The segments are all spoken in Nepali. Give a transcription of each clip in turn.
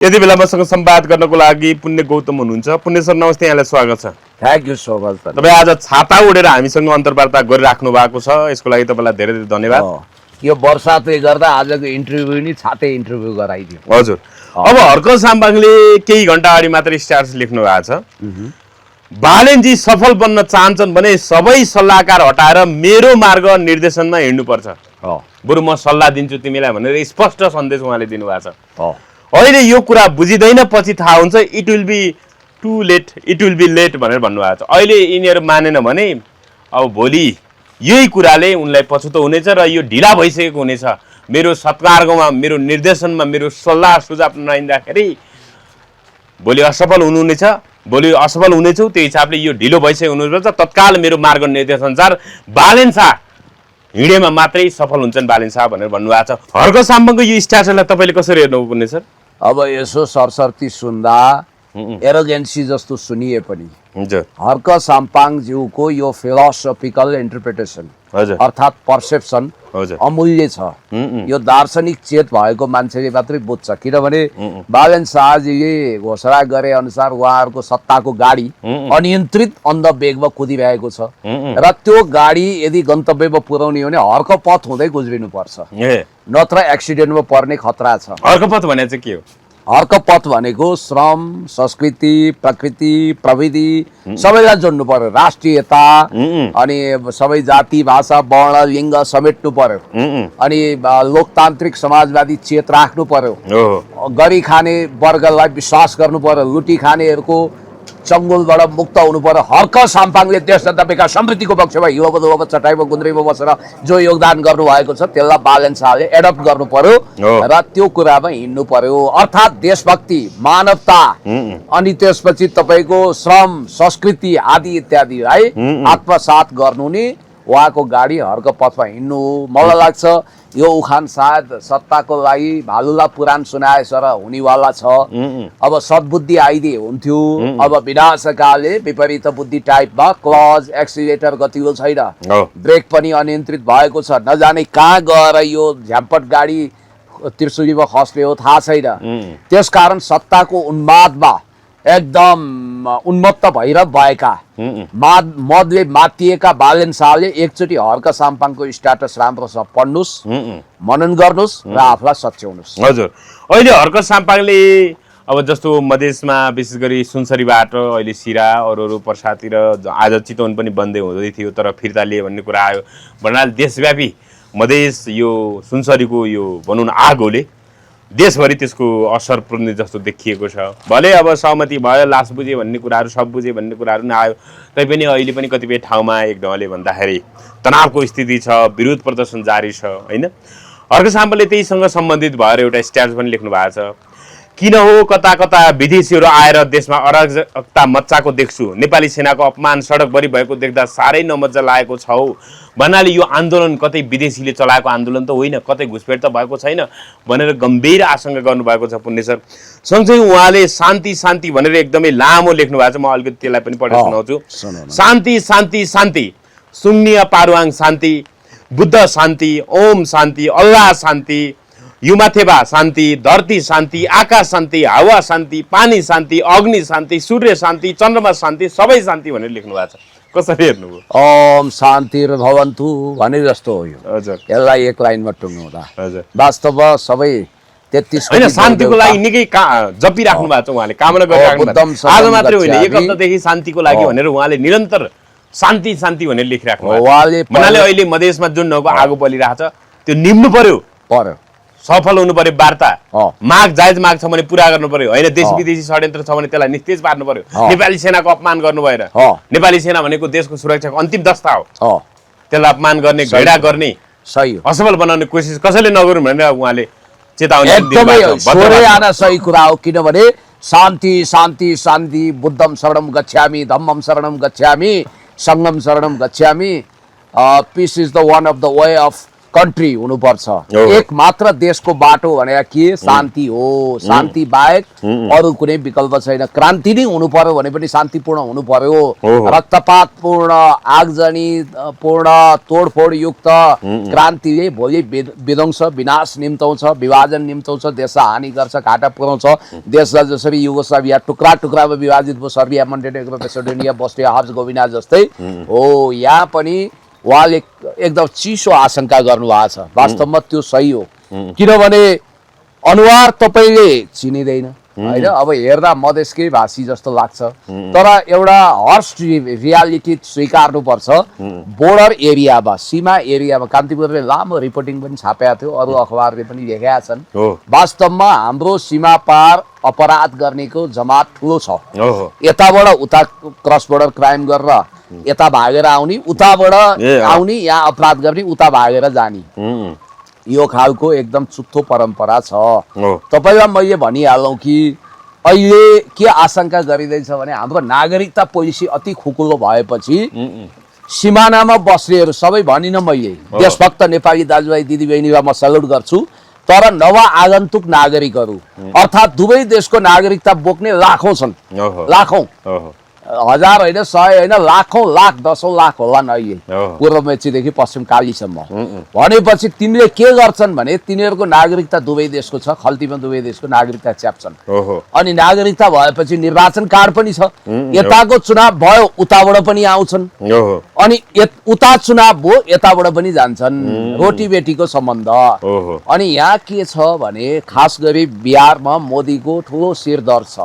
यति बेला मसँग संवाद गर्नको लागि पुण्य गौतम हुनुहुन्छ। पुण्य सर नमस्ते, यहाँलाई स्वागत छ। Thank you so much. तपाईँ आज छाता उडेर हामीसँग अन्तर्वार्ता गरिराख्नु भएको छ, यसको लागि तपाईँलाई धेरै धेरै धन्यवाद। यो वर्षातले गर्दा आजको इन्टरभ्यू नि छाते इन्टरभ्यू गराइदियो। हजुर, अब हर्क साम्बाङले केही घण्टा अगाडि मात्रै स्ट्याटस लेख्नु भएको छ, बालेनजी सफल बन्न चाहन्छन् भने सबै सल्लाहकार हटाएर मेरो मार्ग निर्देशनमा हिँड्नुपर्छ, बरु म सल्लाह दिन्छु तिमीलाई भनेर स्पष्ट सन्देश उहाँले दिनुभएको छ। अहिले यो कुरा बुझिँदैन, पछि थाहा हुन्छ, it will be too late, it will be late भनेर भन्नुभएको छ। अहिले यिनीहरू मानेन भने अब भोलि यही कुराले उनलाई पछुतो हुनेछ र यो ढिला भइसकेको हुनेछ। मेरो सत्कारगमा, मेरो निर्देशनमा, मेरो सल्लाह सुझाव नआइँदाखेरि भोलि असफल हुनुहुनेछ, भोलि असफल हुनेछौ, त्यो हिसाबले यो ढिलो भइसकेको हुनुपर्छ। तत्काल मेरो मार्ग निर्देश अनुसार बालेन शाह हिँडेमा मात्रै सफल हुन्छन् बालेन शाह भनेर भन्नुभएको छ। हर्क साम्बाङको यो स्ट्याटसलाई तपाईँले कसरी हेर्नुपर्ने सर? अब यसो सरसर्ती सुन्दा एरोगेन्सी जस्तो सुनिए पनि हर्क साम्पाङज्यूको यो फिलोसोफिकल इन्टरप्रिटेसन अर्थात् पर्सेप्सन अमूल्य छ। यो दार्शनिक चेत भएको मान्छेले मात्रै बुझ्छ, किनभने बालेन शाहजीले घोषणा गरे अनुसार उहाँहरूको सत्ताको गाडी अनियन्त्रित अन्ध वेगमा कुदिरहेको छ र त्यो गाडी यदि गन्तव्यमा पुर्याउने हो भने हर्क पथ हुँदै गुज्रिनु पर्छ, नत्र एक्सिडेन्टमा पर्ने खतरा छ। हर्क पथ भने चाहिँ के हो? हर्क पथ भनेको श्रम, संस्कृति, प्रकृति, प्रविधि सबैलाई जोड्नु पर्यो, राष्ट्रियता अनि सबै जाति भाषा वर्ण लिङ्ग समेट्नु पर्यो, अनि लोकतान्त्रिक समाजवादी चेत राख्नु पर्यो, गरी खाने वर्गलाई विश्वास गर्नु पर्यो, लुटी खानेहरूको चङ्गुलबाट मुक्त हुनु पर्यो। हर्क साम्पाङले देश जनता विकास समृद्धिको पक्षमा हिउँको धुलोमा चटाइमा गुन्द्रीमा बसेर जो योगदान गर्नुभएको छ त्यसलाई बालेन शाहले एडप्ट गर्नु पर्यो र त्यो कुरामा हिँड्नु पर्यो। अर्थात् देशभक्ति, मानवता अनि त्यसपछि तपाईँको श्रम, संस्कृति आदि इत्यादिलाई आत्मसात गर्नु नि उहाँको गाडी हर्क पथमा हिँड्नु हो। मलाई लाग्छ यो उखान सायद सत्ताको लागि भालुला पुराण सुनाए सर हुनेवाला छ। अब सद्बुद्धि आइदिए हुन्थ्यो, अब विनाशकाले विपरीत बुद्धि टाइपमा क्लज एक्सिलेटर गतिलो छैन, ब्रेक पनि अनियन्त्रित भएको छ, नजाने कहाँ गएर यो झ्याम्पट गाडी त्रिशुलीमा खस्ने हो थाहा छैन। त्यसकारण सत्ताको उन्मादमा एकदम उन्मत्त भएर भएका मदले मातिएका बालेन शाहले एकचोटि हर्क साम्पाङको स्ट्याटस राम्रो छ, पढ्नुहोस्, मनन गर्नुहोस् र आफूलाई सच्याउनुहोस्। हजुर, अहिले हर्क साम्पाङले अब जस्तो मधेसमा विशेष गरी सुनसरीबाट अहिले सिरा अरू पर्सातिर आज चितवन पनि बन्दै हुँदै थियो, तर फिर्ता लिए भन्ने कुरा आयो। भन्नाले देशव्यापी मधेस यो सुनसरीको यो भनौँ न आगोले देशभरि त्यसको असर पुर्ने जस्तो देखिएको छ। भले अब सहमति भयो, लास बुझे भन्ने कुराहरू, सब बुझे भन्ने कुराहरू नै आयो, तैपनि अहिले पनि कतिपय ठाउँमा एक ढङ्गले भन्दाखेरि तनावको स्थिति छ, विरोध प्रदर्शन जारी छ होइन। हर्क साम्बाङले त्यहीसँग सम्बन्धित भएर एउटा स्ट्याटस पनि लेख्नु भएको छ। किन हो कता कता विदेशीहरू आएर देशमा अराजकता मच्चाको देख्छु, नेपाली सेनाको अपमान सडकभरि भएको देख्दा साह्रै नमज्जा लागेको छ हौ। भन्नाले यो आन्दोलन कतै विदेशीले चलाएको आन्दोलन त होइन, कतै घुसपेट त भएको छैन भनेर गम्भीर आशंका गर्नुभएको छ पुण्य सर। सँगसँगै उहाँले शान्ति शान्ति भनेर एकदमै लामो लेख्नु भएको छ, म अलिकति त्यसलाई पनि पढेर सुनाउँछु। शान्ति शान्ति शान्ति, सुन्निया पारुवाङ शान्ति, बुद्ध शान्ति, ओम शान्ति, अल्लाह शान्ति, युमाथेबा शान्ति, धरती शान्ति, आकाश शान्ति, हावा शान्ति, पानी शान्ति, अग्नि शान्ति, सूर्य शान्ति, चन्द्रमा शान्ति, सबै शान्ति भनेर लेख्नु भएको छ। कसरी हेर्नुभयो? ओम शान्ति र भवन्तु भने जस्तो हो यो। हजुर, यसलाई एक लाइनमा टुङ्ग्याउँदा वास्तवमा सबै 33 होइन, शान्तिको लागि निकै जपिराख्नु भएको छ उहाँले, कामना गरिराख्नु भएको छ। आज मात्रै होइन, एक हप्तादेखि शान्तिको लागि भनेर उहाँले निरन्तर शान्ति शान्ति भनेर लेखिराख्नु भएको छ। भन्नाले अहिले मधेसमा जुन नको आगो बलिरहेको छ त्यो निम्नु पर्यो, सफल हुनु पर्यो, वार्ता माग जायज माग छ भने पुरा गर्नु पर्यो होइन। देश विदेशी षड्यन्त्र छ भने त्यसलाई निस्तेज पार्नु पर्यो। नेपाली सेनाको अपमान गर्नु भएन, नेपाली सेना भनेको देशको सुरक्षाको अन्तिम दस्ता हो, त्यसलाई अपमान गर्ने, घैडा गर्ने, सही असफल बनाउने कोसिस कसैले नगर्नु भनेर उहाँले चेतावनी दिनुभएको छ। सही कुरा हो, किनभने शान्ति शान्ति शान्ति, बुद्धम शरणम गच्छामि, धम्मम शरणम गच्छामि, सङ्गम शरणम गच्छामि, peace is the one of the way of country हुनुपर्छ। एक मात्र देशको बाटो भने के शान्ति हो, शान्ति बाहेक अरू कुनै विकल्प छैन। क्रान्ति नै हुनु पर्यो भने पनि शान्तिपूर्ण हुनु पर्यो। रक्तपातपूर्ण, आगजनी पूर्ण, तोडफोड युक्त क्रान्तिले भोलि विध्वंस विनाश निम्ताउँछ, विभाजन निम्ताउँछ, देशलाई हानि गर्छ, घाटा पुर्याउँछ। देशलाई जसरी युगोस्लाभिया टुक्रा टुक्रामा विभाजित भयो, सर्बिया, मोन्टेनेग्रो, मेसिडोनिया, बोस्निया, हर्जगोभिना जस्तै हो, यहाँ पनि उहाँले एकदम चिसो आशंका गर्नुभएको छ। वास्तवमा त्यो सही हो, किनभने अनुहार तपाईँले चिनिँदैन होइन। अब हेर्दा मधेसकै भाषी जस्तो लाग्छ, तर एउटा हर्स्ट रियालिटी स्वीकार्नुपर्छ। बोर्डर एरियामा, सीमा एरियामा कान्तिपुरले लामो रिपोर्टिङ पनि छापेका थियो, अरू अखबारले पनि लेखेका छन्। वास्तवमा हाम्रो सीमा पार अपराध गर्नेको जमात ठुलो छ। यताबाट उता क्रस बोर्डर क्राइम गरेर यता भागेर आउने, उताबाट आउने, यहाँ अपराध गर्ने, उता भागेर जाने, यो खालको एकदम चुत्थो परम्परा छ। तपाईँलाई मैले भनिहालौँ कि अहिले के आशंका गरिँदैछ भने हाम्रो नागरिकता पोलिसी अति खुकुलो भएपछि सिमानामा बस्नेहरू सबै भनिनँ मैले, देशभक्त नेपाली दाजुभाइ दिदीबहिनीलाई म सल्युट गर्छु, तर नव आगन्तुक नागरिकहरू अर्थात् दुवै देशको नागरिकता बोक्ने लाखौँ छन्, लाखौँ, हजार होइन, 100 होइन, लाखौँ लाख, 10औं लाख होला अहिले पूर्व मेचीदेखि पश्चिम कालीसम्म। भनेपछि तिनीले के गर्छन् भने तिनीहरूको नागरिकता दुवै देशको छ, खल्तीमा दुवै देशको नागरिकता च्याप्छन्। अनि नागरिकता भएपछि निर्वाचन कार्ड पनि छ, यताको चुनाव भयो उताबाट पनि आउँछन्, अनि उता चुनाव भयो यताबाट पनि जान्छन्, रोटी बेटीको सम्बन्ध। अनि यहाँ के छ भने खास गरी बिहारमा मोदीको ठुलो शिरदर्द छ।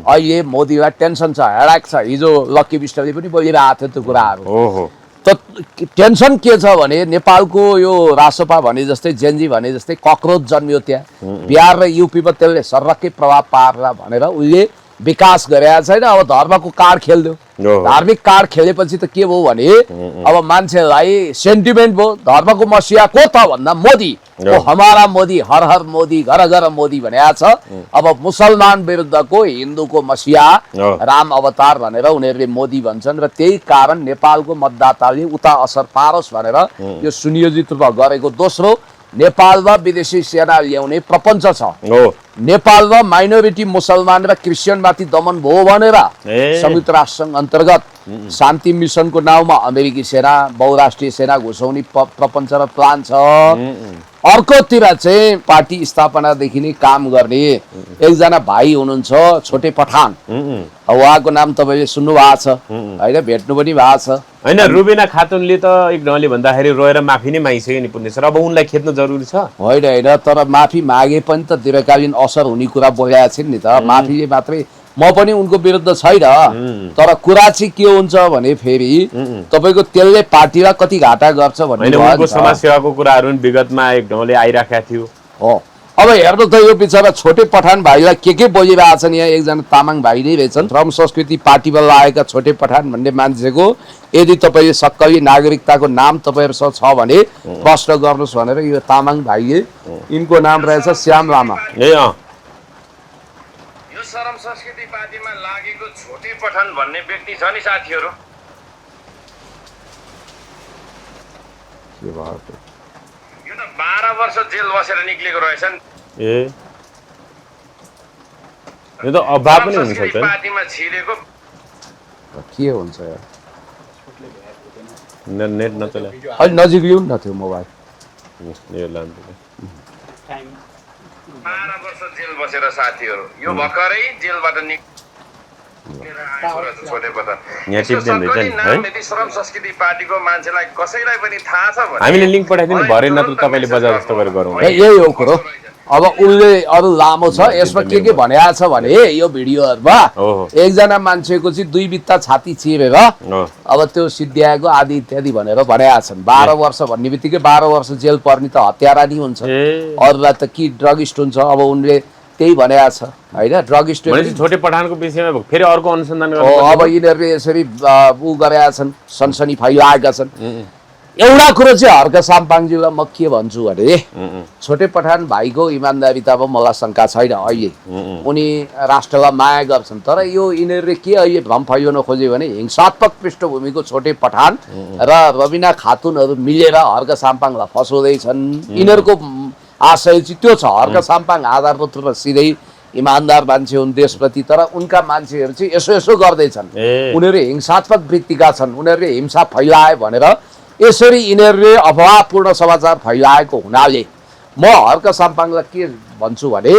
अहिले मोदीलाई टेन्सन छ, हेडाक छ। हिजो लक्की विष्टले पनि बोलिरहेको थियो त्यो कुराहरू। त टेन्सन के छ भने नेपालको यो रासोपा भने जस्तै, जेनजी भने जस्तै कक्रोच जन्मियो त्यहाँ, बिहार र युपीमा त्यसले सर्रक्कै प्रभाव पार्ला भनेर उसले विकास गरेका छैन। अब धर्मको कार्ड खेल्यो, धार्मिक कार्ड खेलेपछि त के भयो भने अब मान्छेलाई सेन्टिमेन्ट भयो, धर्मको मसिहा को त भन्दा मोदी, ओ हमारा मोदी, हर हर मोदी, घर घर मोदी भनेको छ। अब मुसलमान विरुद्धको हिन्दूको मसिहा राम अवतार भनेर उनीहरूले मोदी भन्छन्, र त्यही कारण नेपालको मतदाताले उता असर पारोस् भनेर यो सुनियोजित रूपमा गरेको। दोस्रो, नेपालमा विदेशी सेना ल्याउने प्रपञ्च छ। नेपालमा माइनोरिटी मुसलमान र क्रिस्चियनमाथि दमन भयो भनेर संयुक्त राष्ट्र सङ्घ अन्तर्गत शान्ति मिसनको नाउँमा अमेरिकी सेना, बहुराष्ट्रिय सेना घुसाउने प्रपञ्च र प्लान छ। अर्कोतिर चाहिँ पार्टी स्थापनादेखि नै काम गर्ने एकजना भाइ हुनुहुन्छ छोटे पठान, उहाँको नाम तपाईँले सुन्नु भएको छ होइन, भेट्नु पनि भएको छ होइन। रुबिना खातुनले त एक ढङ्गले भन्दाखेरि रोएर माफी नै मागिसक्यो नि पुण्य सर, अब उनलाई खेद्नु जरुरी छ होइन होइन। तर माफी मागे पनि त दीर्घकालीन असर हुने कुरा बोलेका छिन् नि त। माफीले मात्रै, म पनि उनको विरुद्ध छैन, तर कुरा चाहिँ के हुन्छ भने फेरि तपाईँको त्यसले पार्टीलाई कति घाटा गर्छ भन्ने उनको समाजसेवाको कुराहरू पनि विगतमा एक ढङ्गले आइराखेका थियो। हो, अब हेर्नु त यो बिचरा छोटे पठान भाइलाई के बोलिरहेछन्। यहाँ एकजना तामाङ भाइ नै रहेछन्, श्रम संस्कृति पार्टीमा लागेका छोटे पठान भन्ने मान्छेको यदि तपाईँले सक्कली नागरिकताको नाम तपाईँहरूसँग छ भने प्रश्न गर्नुहोस् भनेर यो तामाङ भाइले, यिनको नाम रहेछ श्याम लामा। यो श्रम संस्कृति पार्टीमा लागेको छोटे पठान भन्ने व्यक्ति छ नि साथीहरू, यो त 12 वर्ष जेल बसेर निक्लेको रहेछन्। यो त अभाव पनि हुन्छ त पार्टीमा छिरेको के हुन्छ यार, नेट नचले अलि नजिक ल्याउनु न थियो मोबाइल। 12 वर्ष जेल बसेर साथीहरू, यो भर्खरै जेलबाट छोटे पठान। श्रम संस्कृति पार्टीको मान्छेलाई कसैलाई पनि थाहा छ भने हामीले लिङ्क पठाइदिनु भरे, नत्र तपाईँले बजार जस्तो गरेर गरौँ। यही हो कुरो। अब उसले अरू लामो छ, यसमा के भनेको छ भने यो भिडियोहरूमा एकजना मान्छेको चाहिँ 2 बित्ता छाती चिरेर अब त्यो सिद्ध्याएको आदि इत्यादि भनेर भनेका छन्। 12 वर्ष भन्ने बित्तिकै 12 वर्ष जेल पर्ने त हत्यारा नि हुन्छ, अरूलाई त कि ड्रगिस्ट हुन्छ। अब उनले त्यही भनेको छ होइन, ड्रगिस्ट छोटे पठानको विषयमा फेरि अर्को अनुसन्धान अब यिनीहरूले यसरी ऊ गरेका छन्, सनसनी फैलाएका छन्। एउटा कुरो चाहिँ हर्क साम्पाङज्यूलाई म के भन्छु भने छोटे पठान भाइको इमान्दारितामा मलाई शङ्का छैन अहिले उनी राष्ट्रलाई माया गर्छन् तर यो यिनीहरूले के अहिले भ्रम फैलाउन खोज्यो भने हिंसात्मक पृष्ठभूमिको छोटे पठान र रविना खातुनहरू मिलेर हर्क साम्पाङलाई फसाउँदैछन् यिनीहरूको आशय चाहिँ त्यो छ हर्क साम्पाङ आधारभूत रूपमा सिधै इमान्दार मान्छे हुन् देशप्रति तर उनका मान्छेहरू चाहिँ यसो गर्दैछन् उनीहरू हिंसात्मक वृत्तिका छन् उनीहरूले हिंसा फैलाए भनेर यसरी यिनीहरूले अफवाहपूर्ण समाचार फैलाएको हुनाले म हर्क साम्पाङलाई के भन्छु भने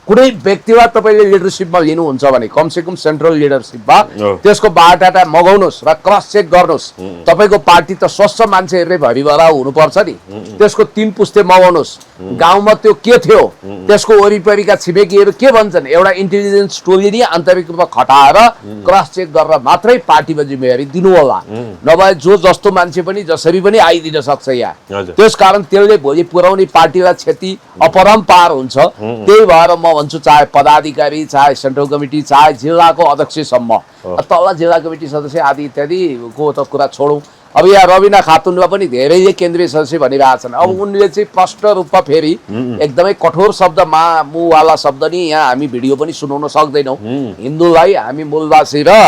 कुनै व्यक्तिलाई तपाईँले लिडरसिपमा लिनुहुन्छ भने कमसेकम सेन्ट्रल लिडरसिपमा त्यसको बायोडाटा मगाउनुहोस् र क्रस चेक गर्नुहोस् तपाईँको पार्टी त स्वस्थ मान्छेहरूले भरिभरा हुनुपर्छ नि त्यसको 3 पुस्ते मगाउनुहोस् गाउँमा त्यो के थियो त्यसको वरिपरिका छिमेकीहरू के भन्छन् एउटा इन्टेलिजेन्स टोली नि आन्तरिक रूपमा खटाएर क्रस चेक गरेर मात्रै पार्टीमा जिम्मेवारी दिनु होला नभए जो जस्तो मान्छे पनि जसरी पनि आइदिन सक्छ यहाँ त्यसकारण त्यसले भोलि पुर्याउने पार्टीलाई क्षति अपरम्पार हुन्छ त्यही भएर म भन्छु चाहे पदाधिकारी चाहे सेन्ट्रल कमिटी चाहे जिल्लाको अध्यक्षसम्म तल जिल्ला कमिटी सदस्य आदि इत्यादिको त कुरा छोडौँ अब यहाँ रविना खातुनमा पनि धेरैले केन्द्रीय सदस्य भनिरहेछन् अब उनले चाहिँ प्रष्ट रूपमा फेरि एकदमै कठोर शब्द मुवाला शब्द नि यहाँ हामी भिडियो पनि सुनाउन सक्दैनौँ हिन्दूलाई हामी मूलवासी र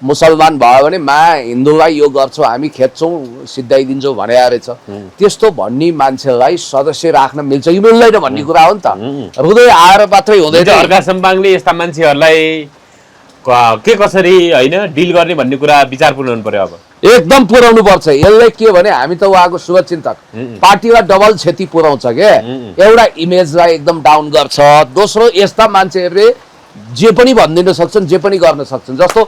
मुसलमान भयो भने हिन्दूलाई यो गर्छौँ हामी खेद्छौँ सिद्धाइदिन्छौँ भने रहेछ त्यस्तो भन्ने मान्छेलाई सदस्य राख्न मिल्छ कि मिल्दैन भन्ने कुरा हो नि त हृदय आएर मात्रै हुँदैन हर्क साम्पाङले यस्ता मान्छेहरूलाई के कसरी होइन डिल गर्ने भन्ने कुरा विचार पुर्याउनु पर्यो अब एकदम पुर्याउनु पर्छ यसले के भने हामी त उहाँको शुभचिन्तक पार्टीलाई डबल क्षति पुर्याउँछ के एउटा इमेजलाई एकदम डाउन गर्छ दोस्रो यस्ता मान्छेहरूले जे पनि भनिदिन सक्छन् जे पनि गर्न सक्छन् जस्तो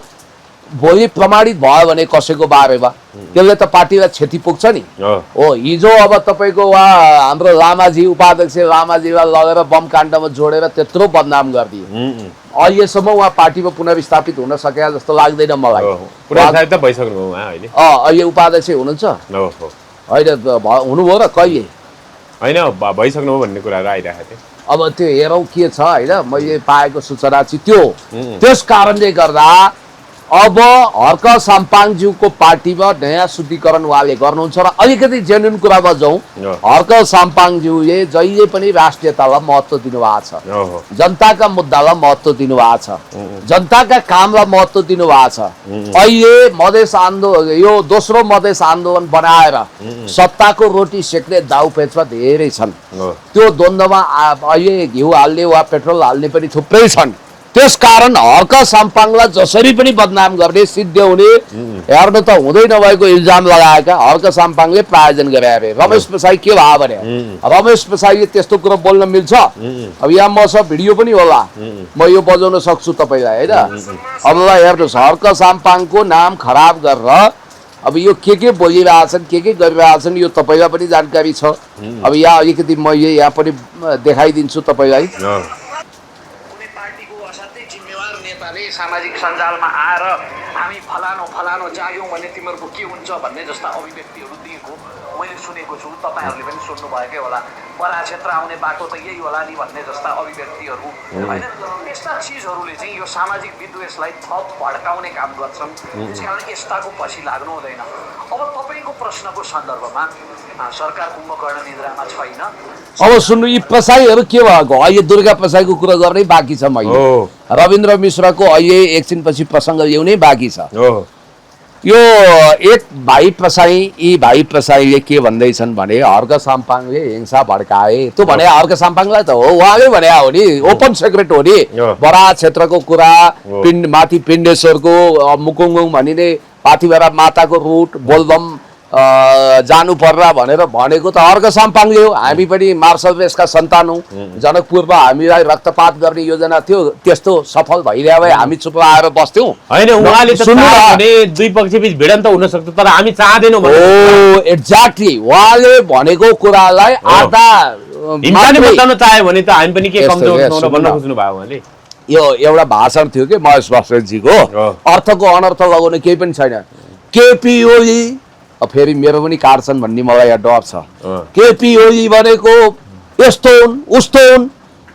भोलि प्रमाणित भयो भने कसैको बारेमा त्यसले त पार्टीलाई क्षति पुग्छ नि हो हिजो अब तपाईँको हाम्रो लामाजी उपाध्यक्ष लामाजीलाई लगेर बम काण्डमा जोडेर त्यत्रो बदनाम गरिदियो अहिलेसम्म उहाँ पार्टीमा पुनर्स्थापित हुन सके जस्तो लाग्दैन मलाई अहिले उपाध्यक्ष हुनुहुन्छ होइन हुनुभयो र कहिले होइन भइसक्नु भन्ने कुराहरू आइरहेको थियो अब त्यो हेरौँ के छ होइन मैले पाएको सूचना चाहिँ त्यो त्यस कारणले गर्दा अब हर्क साम्पाङज्यूको पार्टीमा नयाँ शुद्धिकरण उहाँले गर्नुहुन्छ र अलिकति जेन्युन कुरामा जाउँ हर्क साम्पाङज्यूले जहिले पनि राष्ट्रियतालाई महत्त्व दिनुभएको छ जनताका मुद्दालाई महत्त्व दिनुभएको छ जनताका कामलाई महत्त्व दिनुभएको छ अहिले मधेस आन्दोलन यो दोस्रो मधेस आन्दोलन बनाएर सत्ताको रोटी सेक्ने दाउपेचमा धेरै छन् त्यो द्वन्द्वमा अहिले घिउ हाल्ने वा पेट्रोल हाल्ने पनि थुप्रै छन् त्यसकारण हर्क साम्पाङलाई जसरी पनि बदनाम गर्ने सिद्ध्याउने हेर्नु त हुँदै नभएको इल्जाम लगाएका हर्क साम्पाङले प्रायोजन गरे अरे रमेश प्रसाई के भयो भने रमेश प्रसाईले त्यस्तो कुरो बोल्न मिल्छ अब यहाँ मसँग भिडियो पनि होला म यो बजाउन सक्छु तपाईँलाई होइन अब हेर्नुहोस् हर्क साम्पाङको नाम खराब गरेर अब यो के बोलिरहेछन् के गरिरहेछन् यो तपाईँलाई पनि जानकारी छ अब यहाँ अलिकति म यहाँ पनि देखाइदिन्छु तपाईँलाई सामाजिक सञ्जालमा आएर हामी फलानो जाग्यौँ भने तिमीहरूको के हुन्छ भन्ने जस्ता अभिव्यक्तिहरू दिएको मैले सुनेको छु तपाईँहरूले पनि सुन्नुभएकै होला बरा क्षेत्र आउने बाटो त यही होला नि भन्ने जस्ता अभिव्यक्तिहरू होइन यस्ता चिजहरूले चाहिँ यो सामाजिक विद्वेषलाई थप भड्काउने काम गर्छन् त्यसकारण यस्ताको पछि लाग्नु हुँदैन अब तपाईँको प्रश्नको सन्दर्भमा सरकार कुम्भकर्ण निद्रामा छैन अब सुन्नु यी प्रसाईहरू के भएको अहिले दुर्गा प्रसाईको कुरा गर्नै बाँकी छ मैले रविन्द्र मिश्रको अहिले एकछिनपछि प्रसङ्ग ल्याउनै बाँकी छ यो एक भाइ प्रसाई यी भाइ प्रसाईले के भन्दैछन् भने हर्क साम्पाङले हिंसा भड्काए त्यो भने हर्क साम्पाङलाई त हो उहाँले भने हो नि ओपन सेक्रेट हो नि बरा क्षेत्रको कुरा माथि पिण्डेश्वरको मुकुङुङ भनिने पाथिभरा माताको रुट बोलबम जानु पर्ला भनेर भनेको त हर्क साम्पाङले हो हामी पनि मार्शल रेसका सन्तान हौँ जनकपुरमा हामीलाई रक्तपात गर्ने योजना थियो त्यस्तो सफल भइरह्यो भए हामी चुप आएर बस्थ्यौँ होइन उहाँले त भने दुई पक्षबीच भिडन्त हुन सक्छ तर हामी चाहदैनौँ ओ एक्ज्याक्टली उहाँले भनेको कुरालाई आधा बताउन चाह्यो भने त हामी पनि के कमजोर भन्न खोज्नु भयो उहाँले यो एउटा भाषण थियो कि महेश बस्नेतजीको अर्थको अनर्थ लगाउने केही पनि छैन केपी ओली फेरि मेरो पनि काट्छन् भन्ने मलाई यहाँ डर छ केपी ओली भनेको यस्तो हुन् उस्तो हुन्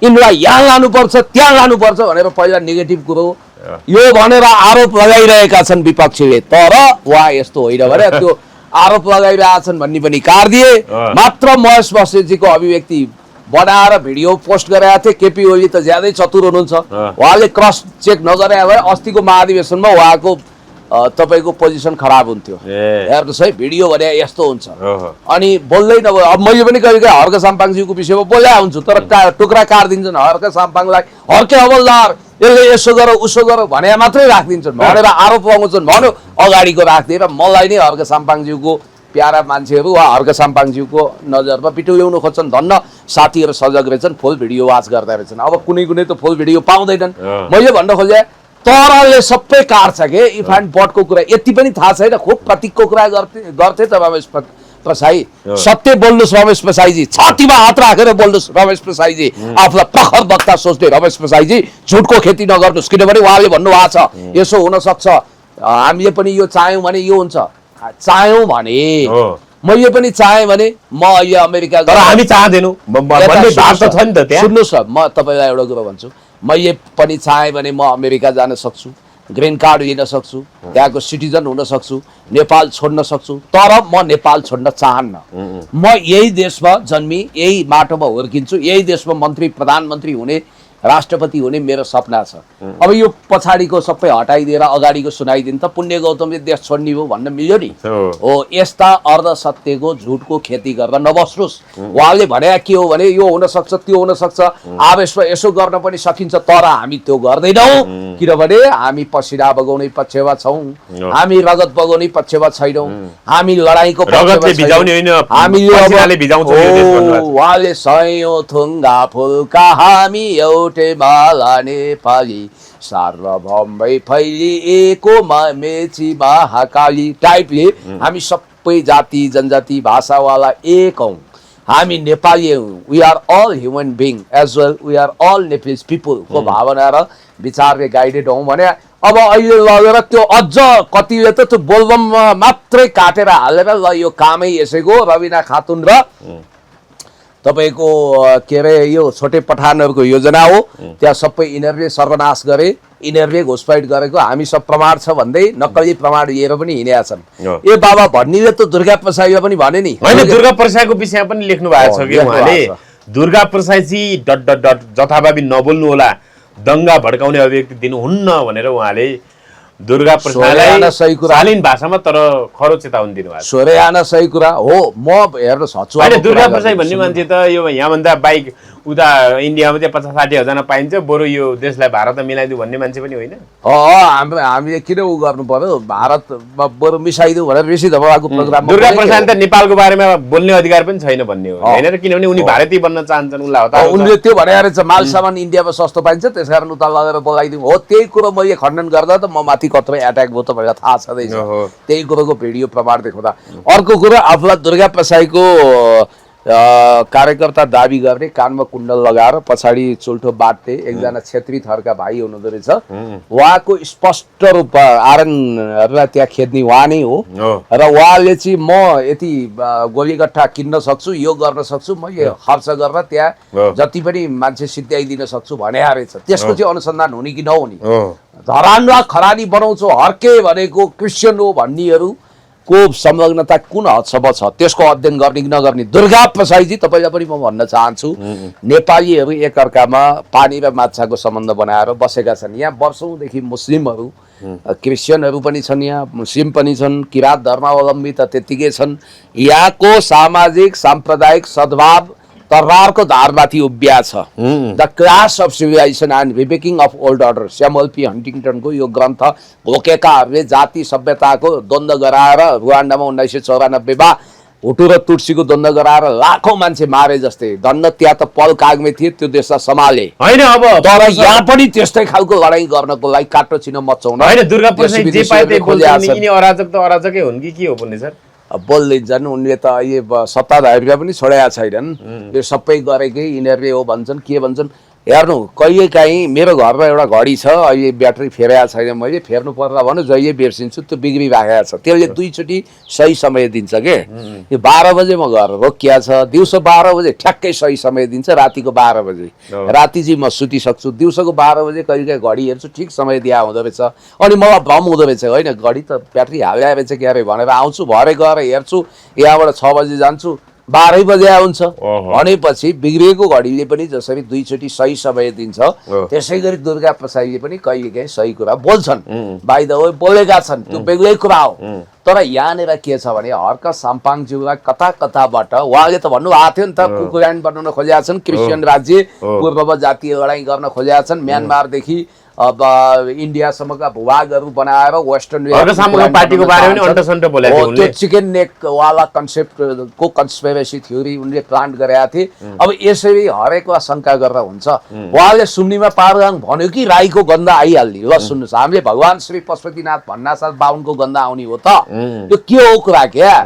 यिनलाई यहाँ लानुपर्छ त्यहाँ लानुपर्छ भनेर पहिला नेगेटिभ कुरो यो भनेर आरोप लगाइरहेका छन् विपक्षीले तर उहाँ यस्तो होइन भने त्यो आरोप लगाइरहेछन् भन्ने पनि काटिदिए। मात्र महेश बस्नेतजीको अभिव्यक्ति बनाएर भिडियो पोस्ट गरेका थिए। केपी ओली त ज्यादै चतुर हुनुहुन्छ, उहाँले क्रस चेक नगरे भए अस्तिको महाधिवेशनमा उहाँको तपाईँको पोजिसन खराब हुन्थ्यो। हेर्नुहोस् है, भिडियो भने यस्तो हुन्छ। अनि बोल्दै नभए अब मैले पनि कहिले कहिले हर्क साम्पाङज्यूको विषयमा बोल्या हुन्छु, तर टुक्रा काटिदिन्छन्। हर्क साम्पाङलाई हर्के हवलदार, यसले यसो गर उसो गर भने मात्रै राखिदिन्छन्, भनेर आरोप लगाउँछन्, भन्यो अगाडिको राखिदिएर मलाई नै हर्क साम्पाङज्यूको प्यारा मान्छेहरू वा हर्क साम्पाङज्यूको नजरमा पिटुल्याउनु खोज्छन्। धन्न साथीहरू सजग रहेछन्, फुल भिडियो वाच गर्दा रहेछन्। अब कुनै कुनै त फुल भिडियो पाउँदैनन्। मैले भन्न खोजेँ तरले सबै काट्छ के इफ एन्ड बटको कुरा यति पनि थाहा छैन। खुब प्रतीकको कुरा गर्थे त रमेश प्रसाई। सत्य बोल्नुहोस् रमेश प्रसाईजी, छातीमा हात राखेर बोल्नुहोस् रमेश प्रसाईजी। आफूलाई प्रखर वक्ता सोच्ने रमेश प्रसाईजी, झुटको खेती नगर्नुहोस्, किनभने उहाँले भन्नुभएको छ यसो हुन सक्छ, हामीले पनि यो चाह्यौँ भने यो हुन्छ। चाह्यौँ भने मैले पनि चाहेँ भने म अहिले अमेरिका, तर हामी चाहँदैनौँ भन्ने भाव त छ नि त त्यहाँ। सुन्नुहोस् न, म तपाईँलाई एउटा कुरो भन्छु, मैले पनि चाहेँ भने म अमेरिका जान सक्छु, ग्रिन कार्ड लिन सक्छु, त्यहाँको सिटिजन हुन सक्छु, नेपाल छोड्न सक्छु। तर म नेपाल छोड्न चाहन्न। म यही देशमा जन्मी, यही माटोमा हुर्किन्छु, यही देशमा मन्त्री प्रधानमन्त्री हुने, राष्ट्रपति हुने मेरो सपना छ। अब यो पछाडिको सबै हटाइदिएर अगाडिको सुनाइदिनु त पुण्य गौतमले देश छोड्ने हो भन्न मिल्यो नि। हो, यस्ता अर्ध सत्यको झुटको खेती गरेर नबस्नुहोस्। उहाँले भने के हो भने यो हुन सक्छ, त्यो हुन सक्छ, आवेशमा यसो गर्न पनि सकिन्छ, तर हामी त्यो गर्दैनौँ। किनभने हामी पसिना बगाउने पक्षमा छौँ, हामी रगत बगाउने पक्षमा छैनौँ, हामी लडाइँको उहाँले सयौं थुङ्गा फुलका हामी एउटै माला नेपाली, सार्वभौमै फैलिएको मेची महाकाली टाइपले हामी सबै जाति जनजाति भाषावाला एक हौँ। हामी नेपाली हौँ। We are all human being as well, we are all Nepalese पिपुलको भावना र विचारले गाइडेड हौँ भने अब अहिले लगेर त्यो अझ कतिले त त्यो बोलबममा मात्रै काटेर हालेर ल यो कामै यसैको रविना खातुन र तपाईँको के अरे यो छोटे पठानहरूको योजना हो, त्यहाँ सबै यिनीहरूले सर्वनाश गरे, यिनीहरूले घुसपैठ गरेको हामी सब प्रमाण छ भन्दै नक्कली प्रमाण लिएर पनि हिँडेका छन्। ए बाबा भन्नेले त दुर्गा प्रसाईले पनि भने नि, होइन दुर्गा प्रसाईको विषयमा पनि लेख्नु भएको छ कि उहाँले, दुर्गा प्रसाईजी डट डट डट जथाभावी नबोल्नु होला, दङ्गा भड्काउने अभिव्यक्ति दिनुहुन्न भनेर उहाँले दुर्गा प्रसाईलाई शालीन भाषामा तर खरो चेतावनी दिनुभएको छ। सोरेआना सही कुरा हो। म हेर्नुहोस् हचुवा होइन, दुर्गा प्रसाई भन्ने मान्छे त यो यहाँभन्दा बाइक उता इन्डियामा चाहिँ 50-60 हजारमा पाइन्छ, बरु यो देशलाई भारतमा मिलाइदियो भन्ने मान्छे पनि होइन। हामीले किन उ गर्नु पर्यो, भारतमा बरु मिसाइदिउँ भनेर ऋषि धवलाको प्रोग्राम। दुर्गा प्रसाईले त नेपालको बारेमा बोल्ने अधिकार पनि छैन भन्ने हो होइन र, किनभने उनी भारतीय बन्न चाहन्छन्। उनले त्यो भने रहेछ माल सामान इन्डियामा सस्तो पाइन्छ, त्यसकारण उता लगेर बोलाइदिउँ। हो, त्यही कुरो मैले खण्डन गर्दा त म माथि कत्रो एट्याक भयो तपाईँलाई थाहा छँदैछ। त्यही कुरोको भिडियो प्रमाण देखाउँदा। अर्को कुरो, आफूलाई दुर्गा प्रसाईको कार्यकर्ता दाबी गर्ने, कानमा कुण्डल लगाएर पछाडि चुल्ठो बाट्ने एकजना क्षेत्री थरका भाइ हुनुहुँदो रहेछ। उहाँको स्पष्ट रूपमा आरएनहरूलाई त्यहाँ खेद्ने उहाँ नै हो र उहाँले चाहिँ म यति गोलीगट्ठा किन्न सक्छु, यो गर्न सक्छु, म यो खर्च गरेर त्यहाँ जति पनि मान्छे सिद्ध्याइदिन सक्छु भने रहेछ। त्यसको चाहिँ अनुसन्धान हुने कि नहुने, धरान र खरानी बनाउँछु हर्के भनेको क्रिस्चियन हो भन्नेहरू को संलग्नता कुन हदसम्म छ त्यसको अध्ययन गर्ने कि नगर्ने। दुर्गा प्रसाईजी तपाईँलाई पनि म भन्न चाहन्छु, नेपालीहरू एकअर्कामा पानी र माछाको सम्बन्ध बनाएर बसेका छन्। यहाँ वर्षौँदेखि मुस्लिमहरू, क्रिस्चियनहरू पनि छन्, यहाँ मुस्लिम पनि छन्, किराँत धर्मावलम्बी त त्यत्तिकै छन्। यहाँको सामाजिक साम्प्रदायिक सद्भाव तरवारको धारमाथि उभिया छ। The class of civilization and remaking of old order, Samuel P हन्टिङटनको यो ग्रन्थ भोकेकाहरूले जाति सभ्यताको द्वन्द्व गराएर रुवान्डामा 1994 हुटु र तुट्सीको द्वन्द्व गराएर लाखौं मान्छे मारे जस्तै। धन्न त्यहाँ त पल कागमे थिए, त्यो देशलाई सम्हाले होइन। अब तर यहाँ पनि त्यस्तै खालको लडाइँ गर्नको लागि काट्रो चिनो मचाउन होइन। दुर्गा प्रसाई जे पाए त्यही बोल्छन्, यिनी अराजक त अराजकै हुन् कि के हो बोल्ने सर? बोल्दैछन्। उनले त अहिले सत्ताधारीलाई पनि छोडेका छैनन्, यो सबै गरेकै यिनीहरूले हो भन्छन्, के भन्छन्। हेर्नु कहिलेकाहीँ मेरो घरमा एउटा घडी छ, अहिले ब्याट्री फेरेको छैन, मैले फेर्नु पर्दा भन्नु जहिले बिर्सिन्छु, त्यो बिग्रिराखेको छ, त्यसले दुईचोटि सही समय दिन्छ के। यो 12 बजे म घर रोकिया छ, दिउँसो 12 बजे ठ्याक्कै सही समय दिन्छ, रातिको 12 बजे राति चाहिँ म सुतिसक्छु, दिउँसोको 12 बजे कहिलेकाहीँ घडी हेर्छु ठिक समय दिया हुँदो रहेछ, अनि मलाई भ्रम हुँदो रहेछ, होइन घडी त ब्याट्री हाल्या रहेछ क्या अरे भनेर आउँछु, भरे गएर हेर्छु, यहाँबाट 6 बजे जान्छु, 12 बजे हुन्छ भनेपछि बिग्रिएको घडीले पनि जसरी दुईचोटि सही समय दिन्छ, त्यसै गरी दुर्गा प्रसादले पनि कहिलेकाहीँ सही कुरा बोल्छन्, बाइ द वे बोलेका छन्, त्यो बेग्लै कुरा हो। तर यहाँनिर के छ भने हर्क साम्पाङज्यूलाई कता कताबाट उहाँले त भन्नुभएको थियो नि त, कुकुरल्यान्ड बनाउन खोजेका छन्, क्रिस्चियन राज्य पूर्वमा जातीय लडाइँ गर्न खोजेका छन्, म्यानमारदेखि अब इन्डियासम्मका भूभागहरू बनाएर वेस्टर्न पार्टीको बारेमा पनि अन्टसन्ट बोलेको थियो त्यो चिकन नेक वाला कन्सेप्टको कन्स्पिरेसी थ्योरी उनले प्लान्ट गरेका थिए। अब यसरी हरेकमा शङ्का गरेर हुन्छ, उहाँले सुम्निमा पारगाङ भन्यो कि राईको गन्ध आइहाल्ने, ल सुन्नुहोस्, हामीले भगवान श्री पशुपतिनाथ भन्नासाथ बाहुनको गन्ध आउने हो त, यो के हो कुरा क्या?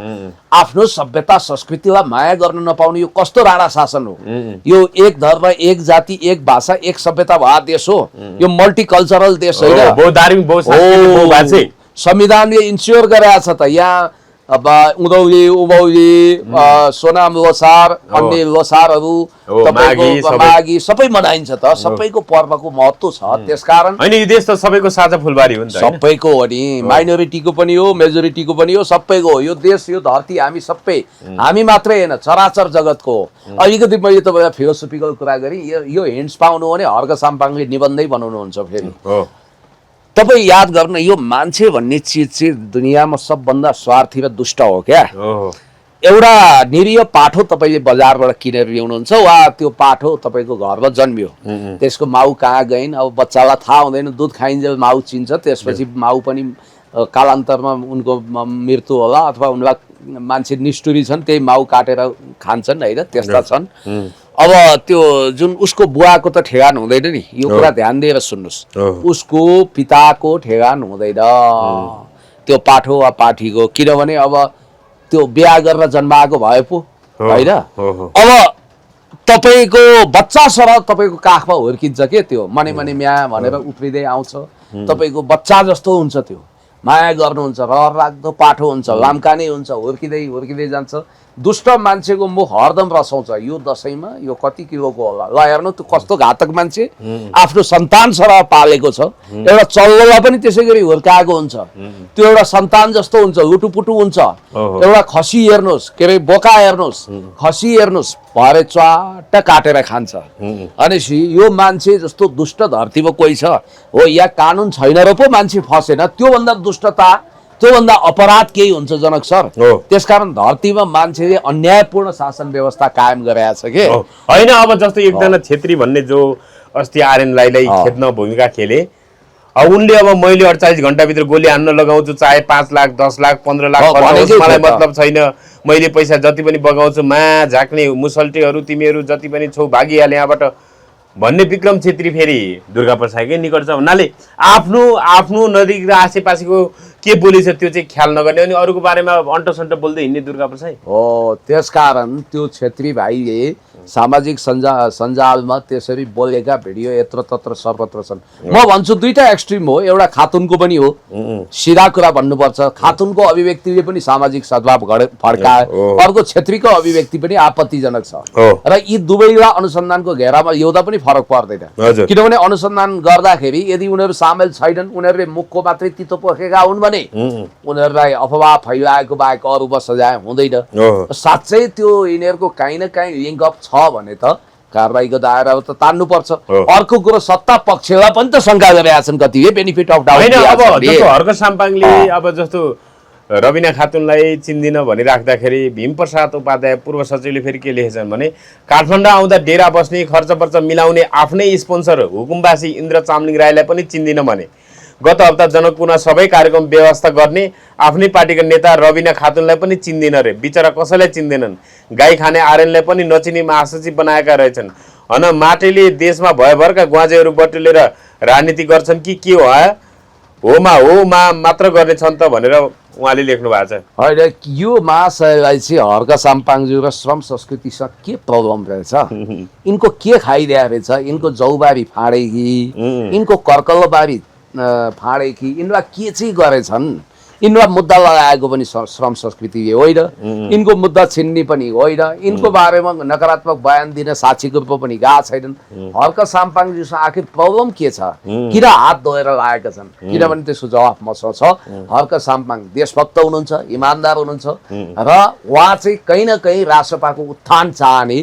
आफ्नो सभ्यता संस्कृतिलाई माया गर्न नपाउने यो कस्तो राणा शासन हो? यो एक धर्म एक जाति एक भाषा एक सभ्यता भए देश हो, यो मल्टिकल्चरल देश होइन। संविधानले इन्स्योर गरेको छ त, यहाँ अब उधौली उभौली सोनाम लोसार अन्य लोसारहरू माघी सबै मनाइन्छ त, सबैको पर्वको महत्त्व छ, त्यसकारण हैन यो देश त सबैको साझा फुलबारी हो नि त, सबैको हो नि, माइनोरिटीको पनि हो मेजोरिटीको पनि हो, सबैको हो यो देश, यो धरती हामी सबै, हामी मात्रै होइन चराचर जगतको हो। अलिकति मैले तपाईँलाई फिलोसोफिकल कुरा गरेँ, यो हिन्ट्स पाउनु भने हर्क साम्पाङले निबन्धै बनाउनुहुन्छ फेरि। तपाईँ याद गर्नु, यो मान्छे भन्ने चिज चाहिँ दुनियाँमा सबभन्दा स्वार्थी र दुष्ट हो क्या। एउटा निरीह पाठो तपाईँले बजारबाट किनेर ल्याउनुहुन्छ, वा त्यो पाठो तपाईँको घरमा जन्मियो, त्यसको माउ कहाँ गइन्, अब बच्चालाई थाहा हुँदैन, दुध खाइन्जेल माउ चिन्छ, त्यसपछि माउ पनि कालान्तरमा उनको मृत्यु होला अथवा उनलाई मान्छे निष्ठुरी छन् त्यही माउ काटेर खान्छन् होइन, त्यस्ता छन्। अब त्यो जुन उसको बुवाको त ठेगान हुँदैन नि, यो कुरा ध्यान दिएर सुन्नुहोस्, उसको पिताको ठेगान हुँदैन त्यो पाठो वा पाठीको, किनभने अब त्यो बिहा गरेर जन्माएको भए पो होइन। अब तपाईँको बच्चा सरह तपाईँको काखमा हुर्किन्छ के, त्यो मने मने म्या भनेर उफ्रिँदै आउँछ, तपाईँको बच्चा जस्तो हुन्छ, त्यो माया गर्नुहुन्छ, रहर लाग्दो पाठो हुन्छ, लाम्काने हुन्छ, हुर्किँदै हुर्किँदै जान्छ। दुष्ट मान्छेको मुख हरदम रसाउँछ, यो दसैँमा यो कति किलोको होला, ल हेर्नु त्यो कस्तो घातक मान्छे, आफ्नो सन्तान सरह पालेको छ, एउटा चल्लोलाई पनि त्यसै गरी हुर्काएको हुन्छ, त्यो एउटा सन्तान जस्तो हुन्छ, लुटुपुटु हुन्छ। एउटा खसी हेर्नुहोस्, के अरे बोका हेर्नुहोस्, खसी हेर्नुहोस्, भरे च्वाट काटेर खान्छ। भनेपछि यो मान्छे जस्तो दुष्ट धरतीमा कोही छ हो, या कानुन छैन र पो मान्छे फसेन, त्योभन्दा दुष्टता त्योभन्दा अपराध केही हुन्छ जनक सर। त्यसकारण धरतीमा मान्छेले अन्यायपूर्ण शासन व्यवस्था कायम गरेको छ के होइन। अब जस्तो एकजना छेत्री भन्ने जो अस्ति आर्यन राईलाई खेद्न भूमिका खेले, अब उनले अब मैले 48 घण्टाभित्र गोली हान्न लगाउँछु, चाहे 5 लाख 10 लाख 15 लाख मलाई मतलब छैन, मैले पैसा जति पनि बगाउँछु, मा झाक्ने मुसल्टेहरू तिमीहरू जति पनि छौ भागिहाले यहाँबाट भन्ने विक्रम छेत्री फेरि दुर्गा प्रसादकै निकट छ भन्नाले आफ्नो आफ्नो नजिक र आसेपासेको के बोलिन्छ त्यो चाहिँ ख्याल नगर्ने, अनि अरूको बारेमा अन्टसन्ट बोल्दै हिँड्ने दुर्गा प्रसाद हो। त्यसकारण त्यो छेत्री भाइले सामाजिक सञ्जालमा त्यसरी बोलेका भिडियो यत्र तत्र सर्वत्र छन्। म भन्छु दुईटा एक्सट्रिम हो, एउटा खातुनको पनि हो, सिधा कुरा भन्नुपर्छ, खातुनको अभिव्यक्तिले पनि सामाजिक सद्भाव फड्काए, अर्को छेत्रीको अभिव्यक्ति पनि आपत्तिजनक छ, र यी दुवैलाई अनुसन्धानको घेरामा ल्याउँदा पनि फरक पर्दैन। किनभने अनुसन्धान गर्दाखेरि यदि उनीहरू सामेल छैनन्, उनीहरूले मुखको मात्रै तितो पोखेका हुन् भने उनीहरूलाई अफवाह फैलाएको बाहेक अरूमा सजाय हुँदैन। साँच्चै त्यो यिनीहरूको काहीँ न काहीँ लिङ्क अप छ भने त कारबाहीको दायरा त तान्नु पर्छ। अर्को कुरो सत्ता पक्षलाई पनि त शङ्का गरेका छन्, कतिले बेनिफिट अफ डाउट। अब जस्तो हर्क साम्पाङले अब जस्तो रबिना खातुनलाई चिन्दिन भनिराख्दाखेरि भीमप्रसाद उपाध्याय पूर्व सचिवले फेरि के लेखेछन् भने काठमाडौँ आउँदा डेरा बस्ने खर्च मिलाउने आफ्नै स्पोन्सर हुकुमवासी इन्द्र चामलिङ राईलाई पनि चिन्दिन भने गत हप्ता जनकपुरमा सबै कार्यक्रम व्यवस्था गर्ने आफ्नै पार्टीका नेता रबिना खातुनलाई पनि चिन्दिन रे, बिचरा कसैलाई चिन्दैनन्, गाई खाने आर्यनलाई पनि नचिनी महासचिव बनाएका रहेछन्, हन माटेले देशमा भयभरका ग्वाजेहरू बटुलेर राजनीति गर्छन् कि के हो मा मात्र गर्ने छन् त भनेर उहाँले लेख्नु भएको छ। होइन यो महाशयलाई चाहिँ हर्क साम्पाङज्यू र श्रम संस्कृतिसँग के प्रब्लम रहेछ, यिनको के खाइदिया रहेछ, यिनको जौबारी फाँडे कि यिनको कर्कलबारी फाँडे कि यिनलाई के चाहिँ गरेछन्, यिनलाई मुद्दा लगाएको पनि श्रम संस्कृति होइन, यिनको मुद्दा छिन्ने पनि होइन, यिनको बारेमा नकारात्मक बयान दिन साक्षीको रूपमा पनि गएको छैनन्। हर्क साम्पाङज्यूसँग आखिर प्रब्लम के छ, किन हात धोएर लागेका छन्, किनभने त्यसको जवाफ मसँग छ। हर्क साम्पाङ देशभक्त हुनुहुन्छ, इमान्दार हुनुहुन्छ र उहाँ चाहिँ कहीँ न कहीँ रासपाको उत्थान चाहने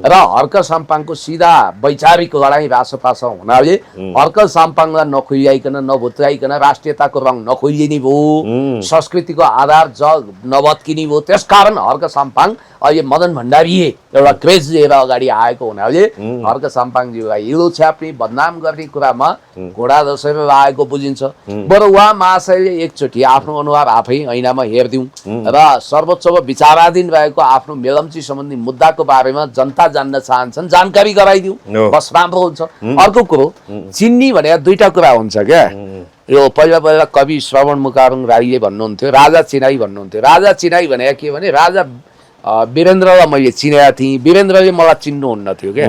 र हर्क साम्पाङको सिधा वैचारिक लडाइँ रासपासँग हुनाले हर्क साम्पाङलाई नखुइयाइकन नभुत्याइकन राष्ट्रियताको रङ नखोलिने भयो, संस्कृतिको आधार जग नभत्किने भयो। त्यसकारण हर्क साम्पाङ अहिले मदन भण्डारी एउटा क्रेज लिएर अगाडि आएको हुनाले हर्क साम्पाङज्यूलाई हिलो छ्याप्ने बदनाम गर्ने कुरामा घोडा दसैँमा लागेको बुझिन्छ। बरु उहाँ महाशयले एकचोटि आफ्नो अनुहार आफै ऐनामा हेरिदिउँ र सर्वोच्चमा विचाराधीन रहेको आफ्नो मेलम्ची सम्बन्धी मुद्दाको बारेमा जनता जान्न चाहन्छन् जानकारी गराइदिउँ, बस राम्रो हुन्छ। अर्को कुरो चिन्नी भने दुईटा कुरा हुन्छ क्या, यो पहिला पहिला कवि श्रवण मुकारुङ राईले भन्नुहुन्थ्यो राजा चिनाई भन्नुहुन्थ्यो। राजा चिनाई भने के भने राजा वीरेन्द्रलाई मैले चिनेको थिएँ, वीरेन्द्रले मलाई चिन्नुहुन्न थियो क्या,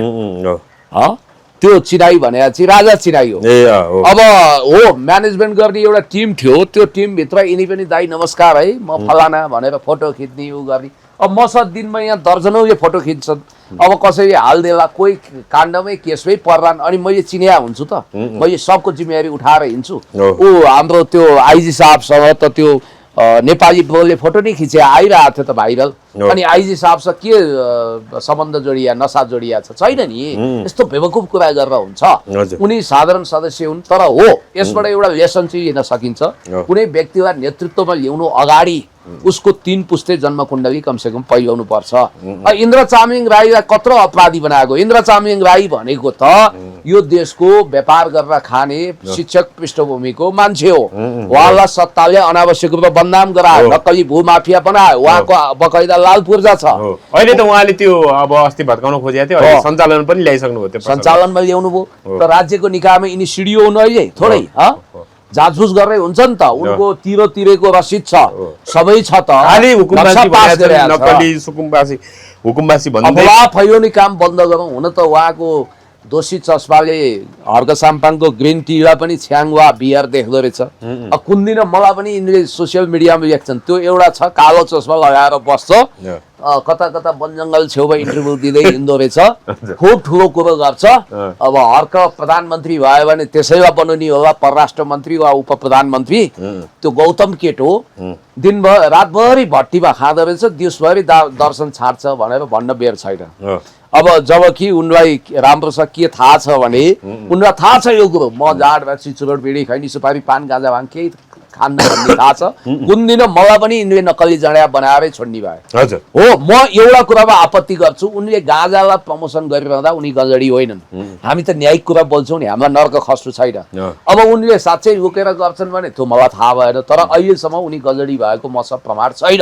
त्यो चिनाई भने चाहिँ राजा चिनाई हो। अब हो म्यानेजमेन्ट गर्ने एउटा टिम थियो, त्यो टिमभित्र यिनी पनि दाई नमस्कार है म फलाना भनेर फोटो खिच्ने उ गर्ने। अब मसँग दिनमा यहाँ दर्जनौले फोटो खिच्छन्, अब कसैले हालिदिएला, कोही काण्डमै केसमै पर्लान्, अनि मैले चिनिया हुन्छु त, मैले सबको जिम्मेवारी उठाएर हिँड्छु। ऊ हाम्रो त्यो आइजी साहबसँग त त्यो नेपाली ब्रोले फोटो नै खिचे आइरहेको थियो त भाइरल, अनि आइजी साहबसँग के सम्बन्ध जोडिया नसा जोडिया छैन नि, यस्तो बेवकुफ कुरा गरेर हुन्छ। उनी साधारण सदस्य हुन्, तर हो यसबाट एउटा लेसन चाहिँ लिन सकिन्छ। कुनै व्यक्तिलाई नेतृत्वमा ल्याउनु अगाडि उसको 3 पुस्ते जन्म कुण्डली कमसेकम पहिल्याउनु पर्छ। इन्द्र चामलिङ राईलाई कत्रो अपराधी बनाएको, इन्द्र चामलिङ राई भनेको त यो देशको व्यापार गरेर खाने शिक्षक पृष्ठभूमिको मान्छे हो। उहाँलाई सत्ताले अनावश्यक रूपमा बदनाम गरायो, नक्कली भूमाफिया बनायो, उहाँको बकैदा लाल पूर्जा छ। अहिले त उहाँले त्यो अब अस्ति भत्काउन खोजेको थियो, अहिले सञ्चालन पनि ल्याइसक्नु भयो, त्यो सञ्चालनमा ल्याउनु भयो। त राज्यको निकायमा यिनी सिडिओ हुनु अहिले थोरै जाँचबुझ गरेर हुन्छ नि त, उनको तिरेको रसिद छ, सबै छ त, खाली नक्कली हुकुमबासी भन्दै अफवाह फैलाउने काम बन्द गरौँ। हुन त उहाँको दोषी चस्माले हर्क साम्पाङको ग्रिन टीलाई पनि छ्याङवा बियर देख्दो रहेछ। कुन दिन मलाई पनि यिनले सोसियल मिडियामा लेख्छन्, त्यो एउटा छ कालो चस्मा लगाएर बस्छ, कता कता वन जङ्गल छेउमा इन्टरभ्यू दिँदै हिँड्दो रहेछ, खुब ठुलो कुरो गर्छ। अब हर्क प्रधानमन्त्री भयो भने त्यसैलाई बनाउने होला परराष्ट्र मन्त्री वा उप प्रधानमन्त्री। त्यो गौतम केट हो, दिनभर रातभरि भट्टीमा खाँदो रहेछ, दिउँसभरि दर्शन छाड्छ भनेर भन्न बेर छैन। अब जबकि उनलाई राम्रोसँग के थाहा छ भने उनलाई थाहा छ यो कुरो, म जाँड भाँची चुरोट बिडी खैनी सुपारी पान गाँजा भाङ केही खान्न भन्ने थाहा छ। कुन दिन मलाई पनि यिनले नक्कली जडिया बनाएरै छोड्ने भयो। हो म एउटा कुरामा आपत्ति गर्छु, उनले गाँजालाई प्रमोसन गरिरहँदा उनी गजडी होइनन्। हामी त न्यायिक कुरा बोल्छौँ नि, हामीलाई नर्क खस्नु छैन। अब उनले साँच्चै लुकेर गर्छन् भने त्यो मलाई थाहा भएन, तर अहिलेसम्म उनी गजडी भएको मसँग प्रमाण छैन।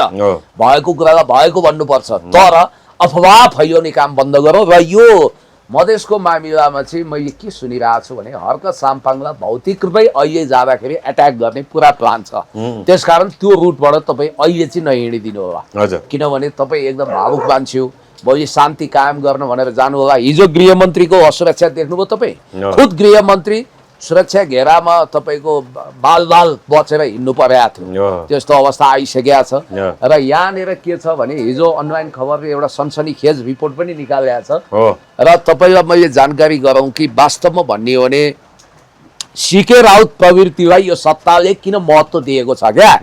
भएको कुरालाई भएको भन्नुपर्छ, तर अफवाह फैलाउने काम बन्द गरौँ। र यो मधेसको मामिलामा चाहिँ मैले के सुनिरहेको छु भने हर्क साम्पाङलाई भौतिक रूपै अहिले जाँदाखेरि एट्याक गर्ने पुरा प्लान छ। त्यसकारण त्यो रुटबाट तपाईँ अहिले चाहिँ नहिँडिदिनु होला, किनभने तपाईँ एकदम भावुक मान्छे हो, भोलि शान्ति कायम गर्न भनेर जानु होला। हिजो गृहमन्त्रीको असुरक्षा देख्नुभयो तपाईँ, खुद गृहमन्त्री सुरक्षा घेरामा तपाईँको बाल बचेर हिँड्नु परेको थियो, त्यस्तो अवस्था आइसकेको छ। र यहाँनिर के छ भने हिजो अनलाइन खबरले एउटा सनसनीखेज रिपोर्ट पनि निकालेको छ, र तपाईँलाई मैले जानकारी गराउँ कि वास्तवमा भन्ने हो भने सीके राउत प्रवृत्तिलाई यो सत्ताले किन महत्त्व दिएको छ क्या।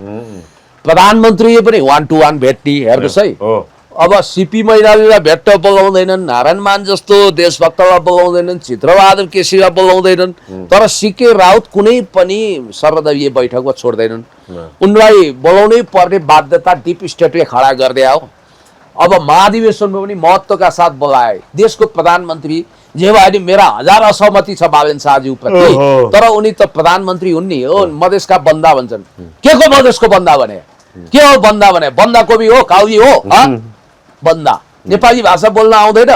प्रधानमन्त्रीले पनि 1 to 1 भेट्ने हेर्नुहोस् है। अब सिपी मैनालीलाई भेट्ट बोलाउँदैनन्, नारायण मान जस्तो देशभक्तलाई बोलाउँदैनन्, चित्रबहादुर केसीलाई बोलाउँदैनन्, तर सीके राउत कुनै पनि सर्वदलीय बैठकमा छोड्दैनन्। उनलाई बोलाउनै पर्ने बाध्यता डिप स्टेटले खडा गर्दै आयो। अब महाधिवेशनमा पनि महत्त्वका साथ बोलाए। देशको प्रधानमन्त्री जे भए नि मेरा हजार असहमति छ बालेन शाहज्यूप्रति, तर उनी त प्रधानमन्त्री हुन् नि, हो मधेसका बन्दा भन्छन्। के को मधेसको बन्दा भने के हो? बन्दा भने बन्दाकोपी हो, काउली हो, बन्दा। नेपाली भाषा बोल्न आउँदैन,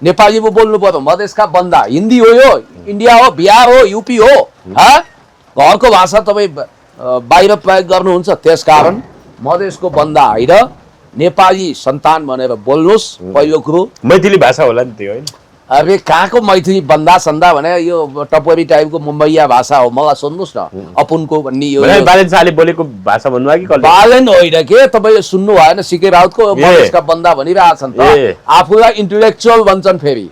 नेपाली पो बोल्नु पर्यो। मधेसका बन्दा हिन्दी हो, यो इन्डिया हो, बिहार हो, युपी हो। घरको भाषा तपाईँ बाहिर प्रयोग गर्नुहुन्छ। त्यसकारण मधेसको बन्दा होइन नेपाली सन्तान भनेर बोल्नुहोस्। पहिलो कुरो मैथिली भाषा होला नि त्यो होइन? अरे कहाँको मैथिली बन्दा सन्दा भने यो टपोरी टाइपको मुम्बईया भाषा हो। मलाई सोध्नुहोस् न अपुनको भन्ने यो बालेन शाहले बोलेको भाषा भन्नुभयो कि कसले? बालेन होइन के तपाईँले सुन्नु भएन? सिके राउतको मधेसका बन्दा भनिरहेछन् त। आफूलाई इन्टेलेक्चुअल भन्छन्, फेरि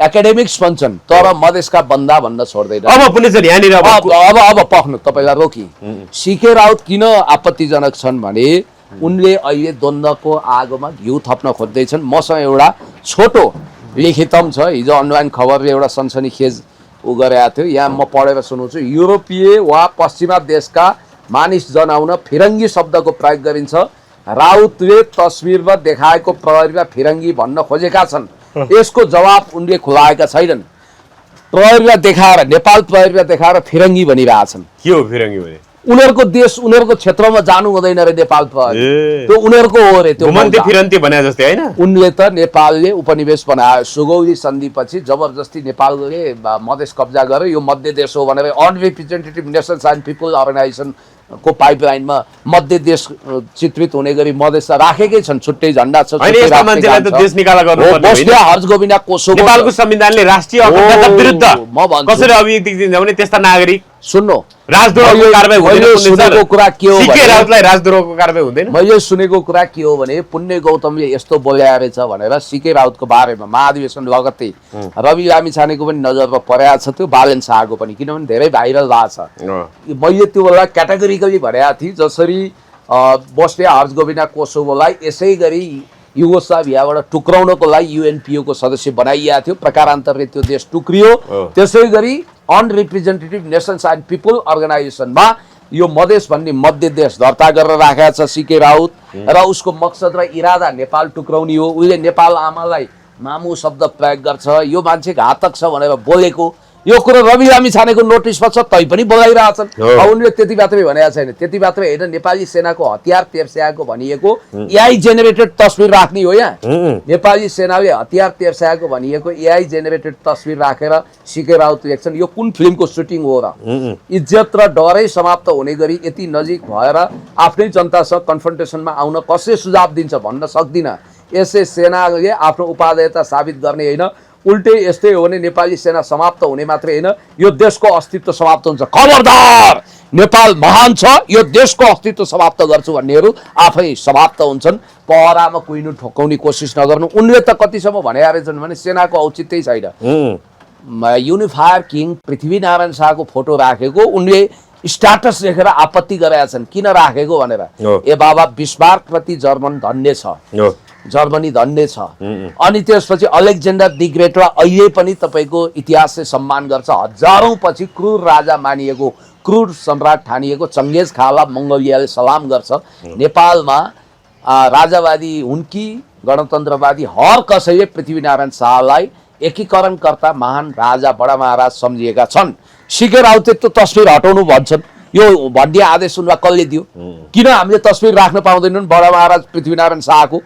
एकाडेमिक्स भन्छन्, तर मधेसका बन्दा भन्न छोड्दैन। अब पुलिस यहाँनिर अब पख्नु तपाईँलाई रोकी। सिके राउत किन आपत्तिजनक छन् भने उनले अहिले द्वन्द्वको आगोमा घिउ थप्न खोज्दैछन्। मसँग एउटा छोटो लिखितम छ, हिजो अनलाइन खबरले एउटा सनसनीखेज उ गरेको थियो, यहाँ म पढेर सुनाउँछु। युरोपीय वा पश्चिमा देशका मानिस जनाउन फिरङ्गी शब्दको प्रयोग गरिन्छ। राउतले तस्बिरमा देखाएको प्रहरीमा फिरङ्गी भन्न खोजेका छन्। यसको जवाब उनले खुलाएका छैनन्। प्रहरीमा देखाएर, नेपाल प्रहरीमा देखाएर फिरङ्गी भनिरहेछन्। के हो फिरङ्गी भने? उनीहरूको देश, उनीहरूको क्षेत्रमा जानु हुँदैन रे नेपाल प्रहरी, त्यो उनीहरूको हो रे। त्यो घुमन्ते फिरन्ते भने जस्तै होइन? उनले त नेपालले उपनिवेश बनायो। सुगौली सन्धिपछि जबरजस्ती नेपालले मधेस कब्जा गर्यो। यो मध्य देश हो भनेर अनरिप्रेजेन्टेटिभ नेसन्स एन्ड पिपल अर्गनाइजेसन को पाइपलाइनमा मध्य देश चित्रित हुने गरी मधेसमा राखेकै छन्। छुट्टै झण्डा छ। बोस्निया हर्जगोभिना कोसोभो, नेपालको संविधानले राष्ट्रिय अखण्डता विरुद्ध कसरी अभिव्यक्ति दिन्छ भने त्यस्ता नागरिक सुन्नु राजद्रोहको कारबाही सुनेको कुरा के हो सिके राउतलाई राजद्रोहको कारबाही हुँदैन। मैले सुनेको कुरा के हो भने पुण्य गौतमले यस्तो बोल्या रहेछ भनेर सिके राउतको बारेमा महाधिवेशन लगत्तै रवि लामिछानेको पनि नजरमा परेको छ, त्यो बालेन शाहको पनि, किनभने धेरै भाइरल भएको छ। मैले त्यो बेला क्याटेगोरिकली भनेको थिएँ, जसरी बोस्निया हर्जगोभिना कोसोभोलाई यसै गरी युगोस्लाभियाबाट टुक्राउनको लागि युएनपिओ को सदस्य बनाइएको थियो, प्रकारान्तरले त्यो देश टुक्रियो। त्यसै गरी अनरिप्रेजेन्टेटिभ नेसन्स एन्ड पिपल अर्गनाइजेसनमा यो मधेस भन्ने मध्य देश दर्ता गरेर राखेका छ सिके राउत, र उसको मकसद र इरादा नेपाल टुक्राउने हो। उसले नेपाल आमालाई मामु शब्द प्रयोग गर्छ, यो मान्छे घातक छ भनेर बोलेको। यो कुरो रवि लामिछानेको नोटिसमा छ, तै पनि बोलाइरहेछन्। उनले त्यति मात्रै भनेको छैन, त्यति मात्रै होइन, नेपाली सेनाको हतियार तेर्स्याएको भनिएको एआई जेनेरेटेड तस्बिर राख्ने हो। यहाँ नेपाली सेनाले हतियार तेर्स्याएको भनिएको एआई जेनेरेटेड तस्बिर राखेर सिके राउत लेख्छन्। यो कुन फिल्मको सुटिङ हो र? इज्जत र डरै समाप्त हुने गरी यति नजिक भएर आफ्नै जनतासँग कन्फ्रन्टेसनमा आउन कसले सुझाव दिन्छ भन्न सक्दिन। यसै सेनाले आफ्नो उपादेयता साबित गर्ने होइन, उल्टै यस्तै हो भने नेपाली सेना समाप्त हुने मात्रै होइन, यो देशको अस्तित्व समाप्त हुन्छ। खबरदार, नेपाल महान छ, यो देशको अस्तित्व समाप्त गर्छु भन्नेहरू आफै समाप्त हुन्छन्। पहरामा कुइनु ठोकाउने कोसिस नगर्नु। उनले त कतिसम्म भने रहेछन् भने सेनाको औचित्यै छैन। युनिफायर किङ पृथ्वीनारायण शाहको फोटो राखेको उनले स्ट्याटस लेखेर आपत्ति गरेका छन्। किन राखेको भनेर, ए बाबा बिस्मार्क प्रति जर्मन धन्य छ, जर्मनी धन्य छ। अनि त्यसपछि अलेक्जेन्डर दि ग्रेटलाई अहिले पनि तपाईँको इतिहासले सम्मान गर्छ। हजारौं पछि क्रूर राजा मानिएको, क्रूर सम्राट ठानिएको चङ्गेज खानलाई मङ्गोलियाले सलाम गर्छ। नेपालमा राजावादी हुन् कि गणतन्त्रवादी, हर कसैले पृथ्वीनारायण शाहलाई एकीकरणकर्ता महान राजा बडा महाराज सम्झिएका छन्। सिके राउतले त्यो तस्बिर हटाउनु भन्छन्। यो भन्ने आदेश उनलाई कसले दियो? किन हामीले तस्बिर राख्न पाउँदैनौँ बडा महाराज पृथ्वीनारायण शाहको?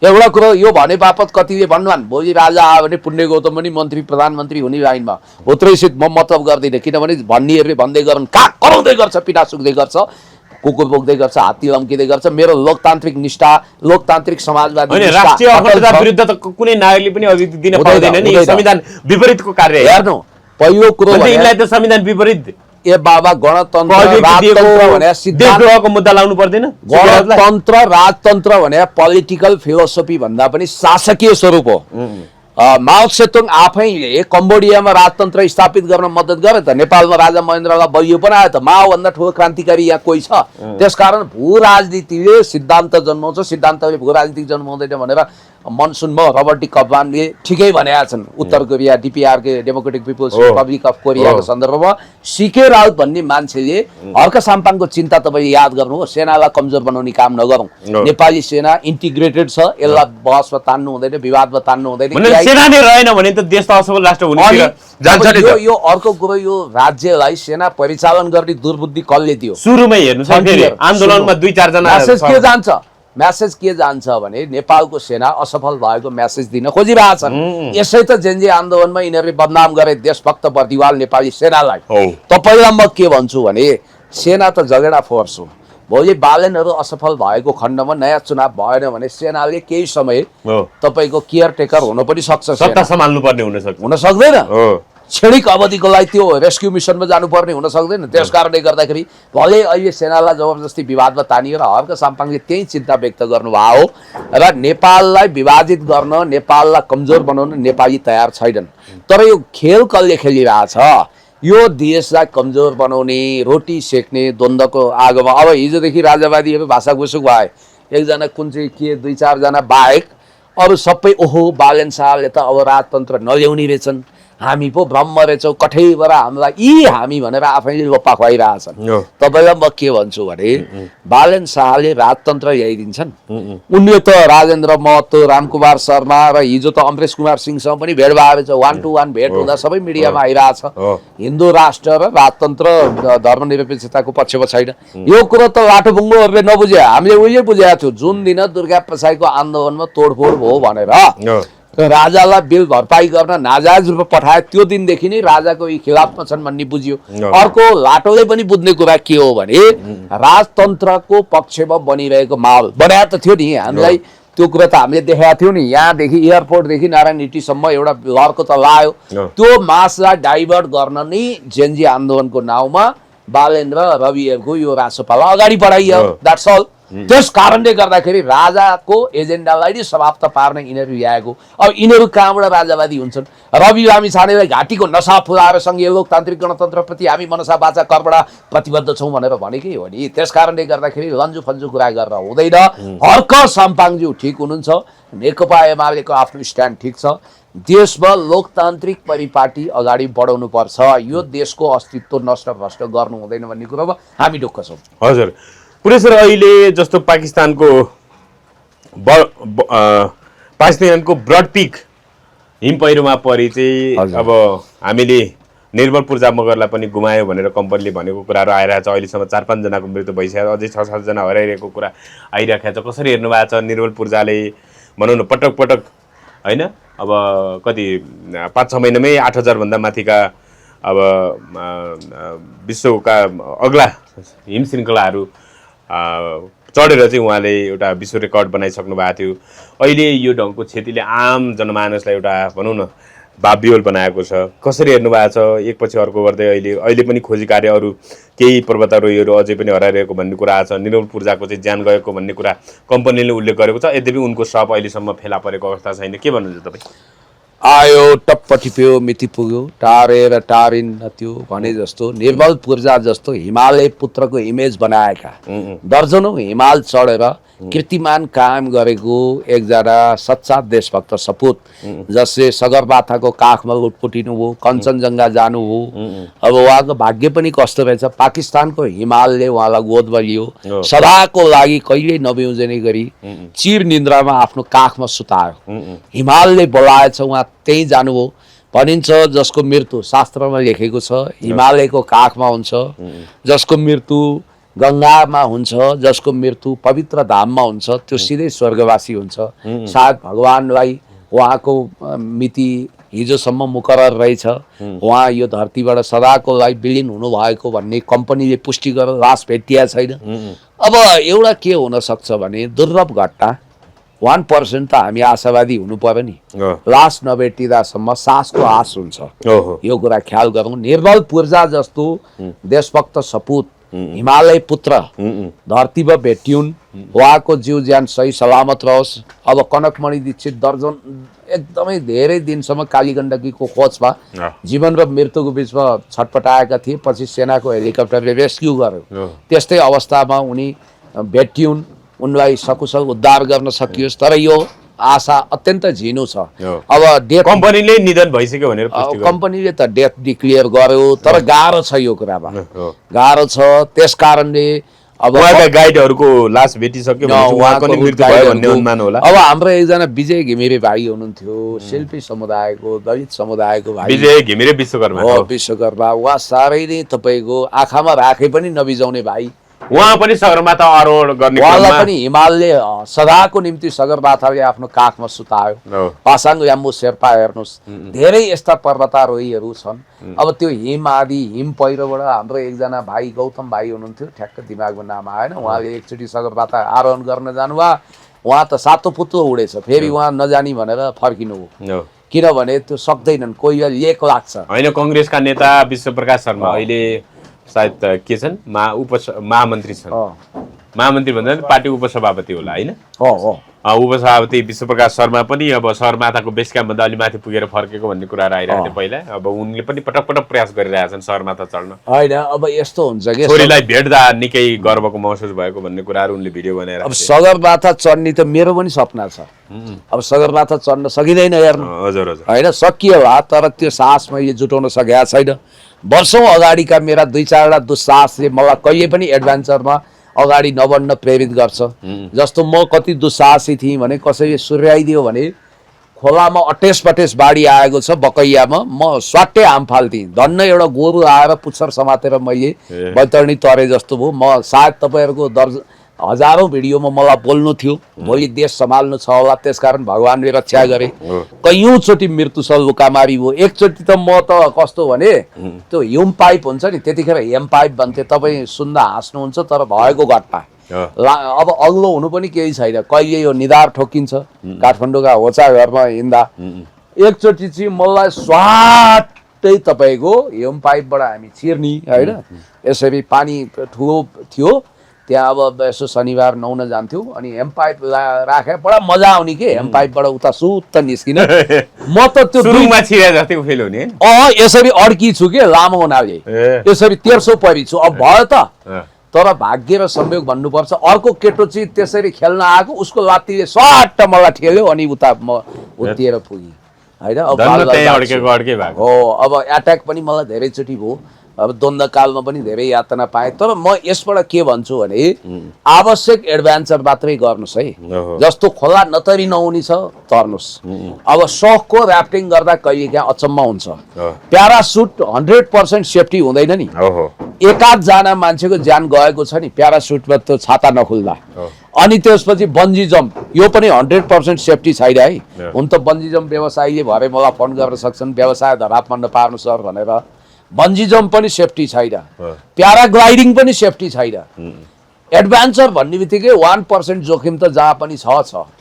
एउटा कुरो यो भने बापत कतिले भन्नुभन् भोलि राजा आयो भने पुण्य गौतम पनि मन्त्री प्रधानमन्त्री हुने लाइनमा होत्रैसित म मतलब गर्दिनँ, किनभने भन्नेहरूले भन्दै गरौँ, काग कराउँदै गर्छ, पिना सुक्दै गर्छ, कुकुर बोक्दै गर्छ, हात्ती लम्किँदै गर्छ। मेरो लोकतान्त्रिक निष्ठा, लोकतान्त्रिक समाजवादी राष्ट्रिय अखण्डता विरुद्ध त कुनै नागरिकले पनि अभिव्यक्ति दिन पाउँदैन नि। संविधान विपरीतको कार्य हेर्नु। पहिलो कुरो यिनलाई त संविधान विपरीत ए बाबा गणतन्त्र राजतन्त्र भने सिद्धान्तको मुद्दा लाउनु पर्दैन। गणतन्त्र राजतन्त्र भने पोलिटिकल फिलोसफी भन्दा पनि शासकीय स्वरूप हो। माओ सेतुङ आफैले कम्बोडियामा राजतन्त्र स्थापित गर्न मद्दत गरे त। नेपालमा राजा महेन्द्रलाई बलियो बनायो त। माओ भन्दा ठुलो क्रान्तिकारी यहाँ कोही छ? त्यसकारण भू राजनीतिले सिद्धान्त जन्माउँछ, सिद्धान्तले भू राजनीति जन्माउँदैन भनेर मनसुनमा रबर्ट डी कप्लानले ठिकै भनेका छन्। उत्तर कोरिया डीपीआर के डेमोक्रेटिक पिपल्स रिपब्लिक अफ कोरियाको सन्दर्भमा सिके राउत भन्ने मान्छेले हर्क साम्पाङको चिन्ता तपाईले याद गर्नुहोस्, सेनालाई कमजोर बनाउने काम नगरौँ। नेपाली सेना इन्टिग्रेटेड छ, यसलाई बहसमा तान्नु हुँदैन, विवादमा तान्नु हुँदैन। सेना नै रहेन भने त देश त असफल राष्ट्र हुने जान्छ नि। यो अर्को कुरो, यो राज्यलाई सेना परिचालन गर्ने दुर्बुद्धि कसले दियो? सुरुमै हेर्नुस्, आन्दोलनमा 2-4 जना मेसेज के जान्छ? मेसेज के जान्छ भने नेपालको सेना असफल भएको मेसेज दिन खोजिरहेछन्। यसै त जेन्जी आन्दोलनमा यिनीहरूले बदनाम गरे देशभक्त बर्दिवाल नेपाली सेनालाई। तपाईँलाई म के भन्छु भने सेना त झगडा फोर्स हो। भोलि बालेनहरू असफल भएको खण्डमा नयाँ चुनाव भएन भने सेनाले केही समय हो तपाईँको केयरटेकर हुन पनि सक्छ। सत्ता सम्हाल्नु पर्ने हुन सक्छ। हुन सक्दैन, हो क्षणिक अवधिको लागि त्यो रेस्क्यु मिसनमा जानुपर्ने हुन सक्दैन। त्यस कारणले गर्दाखेरि भले अहिले सेनालाई जबरजस्ती विवादमा तानिएर हर्क साम्पाङले त्यही चिन्ता व्यक्त गर्नुभयो हो र नेपाललाई विभाजित गर्न, नेपाललाई कमजोर बनाउन नेपाली तयार छैनन्। तर यो खेल कसले खेलिरहेछ, यो देशलाई कमजोर बनाउने, रोटी सेक्ने द्वन्द्वको आगोमा अब हिजोदेखि राजावादीहरू भाषा घुसुक भए। एकजना कुन चाहिँ के 2-4 जना बाहेक अरू सबै ओहो बालेन शाहले त अब राजतन्त्र नल्याउने रहेछन्, हामी पो ब्रह्म रहेछौँ, कठैबाट हामीलाई यी हामी भनेर आफैले लोप्पा खुवाइरहेछन्। तपाईँलाई म के भन्छु भने बालेन शाहले राजतन्त्र ल्याइदिन्छन्। उनले त राजेन्द्र महतो, रामकुमार शर्मा र हिजो त अमरेश कुमार सिंहसँग पनि भेट भएको छ। 1-to-1 भेट हुँदा सबै मिडियामा आइरहेछ। हिन्दू राष्ट्र र राजतन्त्र धर्मनिरपेक्षताको पक्षमा छैन। यो कुरो त लाटोबुङ्गोहरूले नबुझे, हामीले उहिले बुझेका थियौँ। जुन दिन दुर्गा प्रसाईको आन्दोलनमा तोडफोड भयो भनेर राजालाई बिल भरपाई गर्न नाजायज रूपमा पठाए, त्यो दिनदेखि नै राजाको यी खिलाफमा छन् भन्ने बुझियो। अर्को लाटोले पनि बुझ्ने कुरा के हो भने राजतन्त्रको पक्षमा बनिरहेको माहौल बनाए त थियो नि। हामीलाई त्यो कुरा त हामीले देखाएको थियौँ नि। यहाँदेखि एयरपोर्टदेखि नारायण हिटीसम्म एउटा लहरको त लायो। त्यो मासलाई डाइभर्ट गर्न नै जेनजी आन्दोलनको नाउँमा बालेन र रविहरूको यो राजसभालाई अगाडि बढाइयो। That's all. त्यस कारणले गर्दाखेरि राजाको एजेन्डालाई नै समाप्त पार्न यिनीहरू ल्याएको। अब यिनीहरू कहाँबाट राजावादी हुन्छन्? रवि लामिछानेलाई घाँटीको नसा फुलाएर सङ्घीय लोकतान्त्रिक गणतन्त्रप्रति हामी मनसा बाचा कर्मबाट प्रतिबद्ध छौँ भनेर भनेकै हो नि। त्यस कारणले गर्दाखेरि लन्जु फन्जु कुरा गरेर हुँदैन। हर्क साम्पाङज्यू ठिक हुनुहुन्छ, नेकपा एमालेको आफ्नो स्ट्यान्ड ठिक छ। देशमा लोकतान्त्रिक परिपाटी अगाडि बढाउनु पर्छ। यो देशको अस्तित्व नष्ट भ्रष्ट गर्नु हुँदैन भन्ने कुरामा हामी ढुक्क छौँ। हजुर पुरेसर, अहिले जस्तो पाकिस्तानको ब्रड पिक हिम पहिरोमा परि चाहिँ अब हामीले निर्मल पूर्जा मगरलाई पनि गुमायो भनेर कम्पनीले भनेको कुराहरू आइरहेछ। अहिलेसम्म 4-5 जनाको मृत्यु भइसक्यो, अझै 6-7 जना हराइरहेको कुरा आइरहेको छ। कसरी हेर्नु भएको छ निर्मल पूर्जाले? भनौँ न पटक पटक होइन, अब कति 5-6 महिनामै 8,000 भन्दा माथिका अब विश्वका अग्ला हिम श्रृङ्खलाहरू चढेर चाहिँ उहाँले एउटा विश्व रेकर्ड बनाइसक्नु भएको थियो। अहिले यो ढङ्गको क्षतिले आम जनमानसलाई एउटा भनौँ न बाबियोल बनाएको छ। कसरी हेर्नु भएको छ? एकपछि अर्को गर्दै अहिले पनि खोजी कार्य, अरू केही पर्वतारोहीहरू अझै पनि हराइरहेको भन्ने कुरा छ। निर्मल पूर्जाको चाहिँ ज्यान गएको भन्ने कुरा कम्पनीले उल्लेख गरेको छ। यद्यपि उनको शव अहिलेसम्म फेला परेको अवस्था छैन। के भन्नुहुन्छ तपाईँ? आयो टप्प टिप्यो मिति पुग्यो, टारेर टारिन्न त्यो भने जस्तो निर्मल पूर्जा जस्तो हिमालय पुत्रको इमेज बनाएका दर्जनौं हिमाल चढेर कीर्तिमान कायम गरेको एकजना सच्चा देशभक्त सपूत जसले सगरमाथाको काखमा लुटपुटिनु हो, कञ्चनजङ्घा जानु हो। अब उहाँको भाग्य पनि कस्तो रहेछ, पाकिस्तानको हिमालले उहाँलाई गोदमा लियो, सदाको लागि कहिल्यै नबिउजने गरी चिर निन्द्रामा आफ्नो काखमा सुतायो। हिमालले बोलाएछ, उहाँ त्यही जानुभयो। भनिन्छ जसको मृत्यु शास्त्रमा लेखेको छ हिमालयको काखमा हुन्छ, जसको मृत्यु गङ्गामा हुन्छ, जसको मृत्यु पवित्र धाममा हुन्छ, त्यो सिधै स्वर्गवासी हुन्छ। सायद भगवानलाई उहाँको मिति हिजोसम्म मुकरर रहेछ, उहाँ यो धरतीबाट सदाको लागि विलिन हुनुभएको भन्ने कम्पनीले पुष्टि गरेर लास भेटिया छैन। अब एउटा के हुन सक्छ भने दुर्लभ घटना 1% त हामी आशावादी हुनु पर्यो नि। लास नभेटिँदासम्म सासको आश हुन्छ, यो कुरा ख्याल गरौँ। निर्मल पूर्जा जस्तो देशभक्त सपूत हिमालय पुत्र धरतीमा भेटिउन्, उहाँको जीव ज्यान सही सलामत रहोस्। अब कनकमणि दीक्षित दर्जन एकदमै धेरै दिनसम्म कालीगण्डकीको खोजमा जीवन र मृत्युको बिचमा छटपटाएका थिए, पछि सेनाको हेलिकप्टरले रेस्क्यु गर्यो। त्यस्तै अवस्थामा उनी भेटिउन्, उनलाई सकुशल उद्धार गर्न सकियोस्। तर यो आशा अत्यन्त झिनो छ। अब डेथ कम्पनीले निधन भइसक्यो भनेर कम्पनीले त डेथ डिक्लेयर गर्यो, तर गाह्रो छ यो कुरामा, गाह्रो छ। त्यस कारणले अब गाइडहरूको लास भेटिसक्यो उहाँको नि मृत्यु भयो भन्ने अनुमान होला। अब हाम्रो एकजना विजय घिमिरे भाइ हुनुहुन्थ्यो, शिल्पी समुदायको, दलित समुदायको भाइ, विजय घिमिरे विश्वकर्मा। विश्वकर्मा उहाँ साह्रै नै तपाईँको आँखामा राखे पनि नबिजाउने भाइ, उहाँ पनि सगरमाथा आरोहण गर्ने उहाँलाई क्रममा पनि हिमालले सदाको निम्ति सगरमाथाले आफ्नो काखमा सुतायो। हो। पासाङ याम्बु शेर्पा हेर्नुहोस्, धेरै यस्ता पर्वतारोहीहरू छन्। अब त्यो हिम आदि हिम पहिरोबाट हाम्रो एकजना भाइ गौतम भाइ हुनुहुन्थ्यो, ठ्याक्क दिमागमा नाम आएन, उहाँले एकचोटि सगरमाथा आरोहण गर्न जानुभयो, उहाँ त सातो पुत्तो उडेछ, फेरि उहाँ नजानी भनेर फर्किनु हो, किनभने त्यो सक्दैनन्, कोही लेक लाग्छ। होइन कङ्ग्रेसका नेता विश्वप्रकाश शर्मा अहिले सायद के छन् महामन्त्री छन्, महामन्त्री भन्दा पनि पार्टी उपसभापति होला होइन, उपसभापति विश्वप्रकाश शर्मा पनि अब सगरमाथाको बेस क्याम्पभन्दा अलि माथि पुगेर फर्केको भन्ने कुराहरू आइरहेको थियो पहिला। अब उनले पनि पटक पटक प्रयास गरिरहेछन् सगरमाथा चढ्न। होइन अब यस्तो हुन्छ कि छोरीलाई भेट्दा निकै गर्वको महसुस भएको भन्ने कुराहरू उनले भिडियो बनाएर अब सगरमाथा चढ्ने त मेरो पनि सपना छ। अब सगरमाथा चढ्न सकिँदैन हेर्नु, हजुर हजुर होइन सकियो होला, तर त्यो साहस मैले जुटाउन सकेको छैन। वर्षौँ अगाडिका मेरा 2-4वटा दुस्साहसले मलाई कहिले पनि एडभेन्चरमा अगाडि नबढ्न प्रेरित गर्छ। जस्तो म कति दुस्साहसी थिएँ भने कसैले सुर्याइदियो भने खोलामा अटेस पटेस बाढी आएको छ बकैयामा, म स्वाट्टै आम फाल्थेँ, धन्न एउटा गोरु आएर पुच्छर समातेर मैले बैतरणी तरे जस्तो भयो। म सायद तपाईँहरूको हजारौँ भिडियोमा मलाई बोल्नु थियो, भोलि देश सम्हाल्नु छ होला, त्यसकारण भगवान्ले रक्षा गरे। कैयौँचोटि मृत्यु सल्लुकामारी भयो। एकचोटि त म त कस्तो भने त्यो ह्युम पाइप हुन्छ नि, त्यतिखेर हेम पाइप भन्थे, तपाईँ सुन्दा हाँस्नुहुन्छ तर भएको घटना। अब अग्लो हुनु पनि केही छैन, कहिले यो निधार ठोकिन्छ काठमाडौँका होचा घरमा हिँड्दा। एकचोटि चाहिँ मलाई स्वाटै तपाईँको ह्युम पाइपबाट हामी छिर्ने होइन, यसरी पानी ठुलो थियो त्यहाँ, अब यसो शनिबार नुहाउन जान्थ्यौँ अनि हेम पाइप राखे, बडा मजा आउने के हेम पाइपबाट उता सुत्त निस्किन। म त त्यो सुरुङमा छिरे जति फेल हुने यसरी अड्की छु के लामो हुनाले, यसरी 1300 परि छु। अब भयो त, तर भाग्य र संयोग भन्नुपर्छ। अर्को केटो चाहिँ त्यसरी खेल्न आएको, उसको लात्तीले स्वाट्ट मलाई ठेल्यो अनि उता म उत्तिएर पुगेँ होइन। हो अब एट्याक पनि मलाई धेरैचोटि भयो, अब द्वन्द्वकालमा पनि धेरै यातना पाएँ। तर म यसबाट के भन्छु भने आवश्यक एडभेन्चर मात्रै गर्नुहोस् है। जस्तो खोला नतरी नहुने छ तर्नुहोस्। अब सौकको ऱ्याफ्टिङ गर्दा कहिले काहीँ अचम्म हुन्छ, प्यारासुट 100% सेफ्टी हुँदैन नि। एकाध जना मान्छेको ज्यान गएको छ नि प्यारासुटमा त्यो छाता नखुल्दा। अनि त्यसपछि बन्जी जम्प, यो पनि 100% सेफ्टी छैन है। हुन त बन्जी जम्प व्यवसायीले भरे मलाई फोन गर्न सक्छन्, व्यवसाय धरापमा नपार्नु सर भनेर। बन्जी जम्प पनि सेफ्टी छैन, प्याराग्लाइडिङ पनि सेफ्टी छैन। एडभेन्चर भन्ने बित्तिकै 1% जोखिम त जहाँ पनि छ।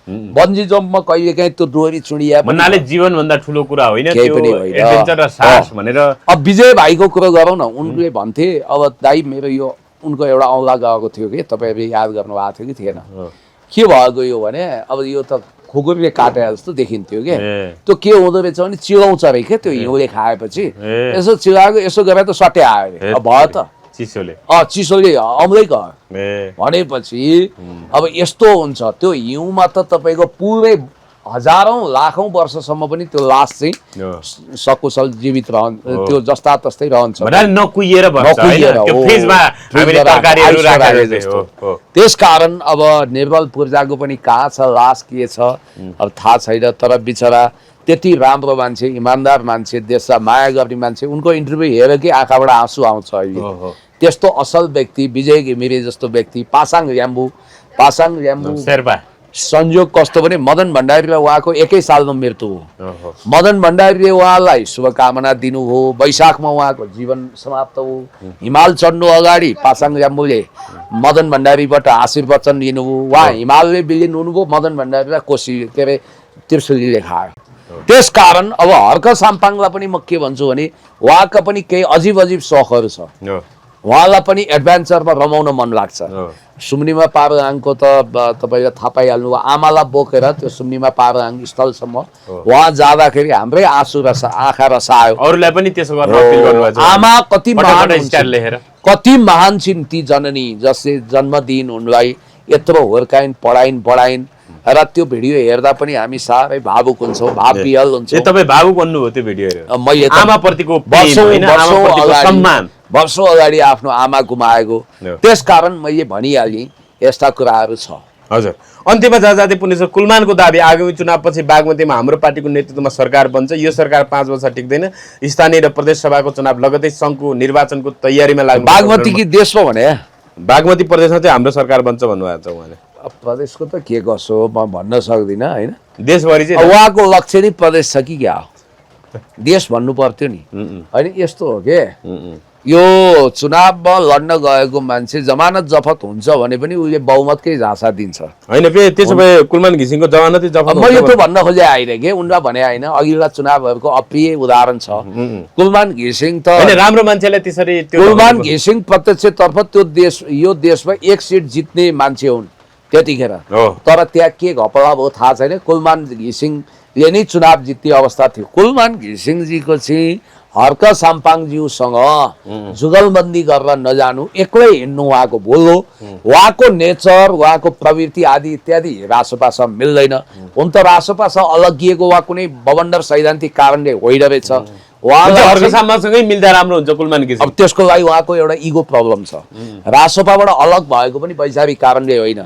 बन्जी जम्पमा कहिले काहीँ त्यो डोरी चुडिया भन्नाले जीवनभन्दा ठुलो कुरा होइन केही पनि होइन, एडभेन्चर र साहस भनेर। अब विजय भाइको कुरो गरौँ न, उनले भन्थे अब दाइ मेरो यो उनको एउटा औँला गएको थियो कि तपाईँहरूले याद गर्नु भएको थियो कि थिएन, के भएको यो भने अब यो त खुकुरले काटे जस्तो देखिन्थ्यो कि त्यो के हुँदो रहेछ भने चिलाउँछ अरे क्या, त्यो हिउँले खाएपछि यसो चिलाएको यसो गरेर त सट्टै आयो। अब भयो त चिसोले आउँदै गयो भनेपछि अब यस्तो हुन्छ त्यो हिउँमा त तपाईँको पुरै हजारौं लाखौं वर्षसम्म पनि त्यो लास चाहिँ सकुशल जीवित रहन्छ, त्यो जस्ता तस्तै रहन्छ, नकुइएर त्यस कारण अब निर्मल पूर्जाको पनि कहाँ छ लास के छ अब थाहा छैन। तर बिचरा त्यति राम्रो मान्छे, इमान्दार मान्छे, देशलाई माया गर्ने मान्छे, उनको इन्टरभ्यू हेरेर कि आँखाबाट आँसु आउँछ अहिले। त्यस्तो असल व्यक्ति विजय घिमिरे जस्तो व्यक्ति, पासाङ याम्बु शेर्पा संयोग कस्तो भने मदन भण्डारी र उहाँको एकै सालमा मृत्यु हो। मदन भण्डारीले उहाँलाई शुभकामना दिनु हो, वैशाखमा उहाँको जीवन समाप्त हो। हिमाल चढ्नु अगाडि पासाङ याम्बुले मदन भण्डारीबाट आशीर्वचन लिनु हो। उहाँ हिमालले विलिन हुनुभयो, मदन भण्डारीलाई कोशी के अरे त्रिशुलीले खायो। त्यस कारण अब हर्क साम्पाङलाई पनि म के भन्छु भने उहाँका पनि केही अजीब अजीब सौखहरू छ, उहाँलाई पनि एडभेन्चरमा रमाउन मन लाग्छ। सुम्निमा पारुहाङको त तपाईँले थाहा पाइहाल्नु, आमालाई बोकेर त्यो सुम्निमा पारुहाङ स्थलसम्म उहाँ जाँदाखेरि हाम्रै आँसु आँखा रसायो। अरूलाई पनि त्यसो गर्न अपिल गर्नुभएको छ। आमा कति महान लेखेर कति महान छिन् ती जननी जसले जन्मदिन उनलाई यत्रो हुर्काइन् पढाइन् बढाइन् र त्यो भिडियो हेर्दा पनि हामी साह्रै भावुक हुन्छौँ, भावविहल हुन्छौँ। तपाईँ भावुक बन्नुभयो त्यो भिडियो हेरेर? मैले आमाप्रतिको सम्मान, वर्षौं अगाडि आफ्नो आमा गुमाएको, त्यसकारण मैले भनिहालेँ यस्ता कुराहरू छ। हजुर, अन्त्यमा जाँदै पुण्य कुलमानको दाबी आगामी चुनावपछि बागमतीमा हाम्रो पार्टीको नेतृत्वमा सरकार बन्छ, यो सरकार 5 वर्ष टिक्दैन, स्थानीय र प्रदेश सभाको चुनाव लगतै सङ्घको निर्वाचनको तयारीमा लाग्नु। बागमती कि देशमा भने बागमती प्रदेशमा चाहिँ हाम्रो सरकार बन्छ भन्नुभएको छ उहाँले। अब प्रदेशको त के कसो हो म भन्न सक्दिनँ होइन। देशभरि चाहिँ उहाँको लक्ष्य नै प्रदेश छ कि क्या हो, देश भन्नु पर्थ्यो नि होइन। यस्तो हो के यो चुनावमा लड्न गएको मान्छे जमानत जफत हुन्छ भने पनि उसले बहुमतकै झाँसा दिन्छ होइन पे त्यसो भए कुलमान घिसिङको जमानतै जफत म यो त भन्न खोजे आइरहेँ उनलाई भने होइन। अघिल्ला चुनावहरूको अप्रिय उदाहरण छ कुलमान घिसिङ त होइन राम्रो मान्छेलाई त्यसरी त्यो कुलमान घिसिङ प्रत्यक्षतर्फ त्यो देश यो देशमा 1 सिट जित्ने मान्छे हुन् त्यतिखेर। हो। तर त्यहाँ के घपला भयो थाहा छैन। कुलमान घिसिङले नै चुनाव जित्ने अवस्था थियो। कुलमान घिसिङजीको चाहिँ हर्क साम्पाङज्यूसँग जुगलबन्दी गरेर नजानु, एक्लै हिँड्नु उहाँको भुल हो। उहाँको नेचर, उहाँको प्रवृत्ति आदि इत्यादि रासोपासँग मिल्दैन। हुन त रासोपासँग अलगिएको वा कुनै बवन्डर सैद्धान्तिक कारणले होइन रहेछ। हर्क साम्पाङसँगै मिल्दा राम्रो हुन्छ कुलमान घिसिङ। अब त्यसको लागि उहाँको एउटा इगो प्रब्लम छ। रासोपाबाट अलग भएको पनि वैचारिक कारणले होइन,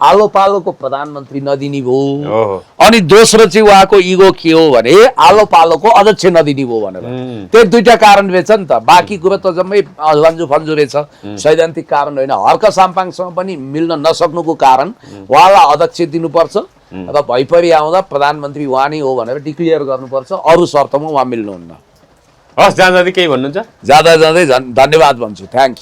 आलो पालोको प्रधानमन्त्री नदिने भयो। अनि दोस्रो चाहिँ उहाँको इगो के हो भने आलो पालोको अध्यक्ष नदिने भयो भनेर। त्यो दुईटा कारण रहेछ नि त, बाँकी कुरो त जम्मै लन्जु फन्जु रहेछ, सैद्धान्तिक कारण होइन। हर्क साम्पाङसँग पनि मिल्न नसक्नुको कारण उहाँलाई अध्यक्ष दिनुपर्छ र भइपरि आउँदा प्रधानमन्त्री उहाँ नै हो भनेर डिक्लियर गर्नुपर्छ, अरू शर्तमा उहाँ मिल्नुहुन्न। हस्, जाँदा केही भन्नुहुन्छ? जाँदा जाँदै धन्यवाद भन्छु, थ्याङ्क यू।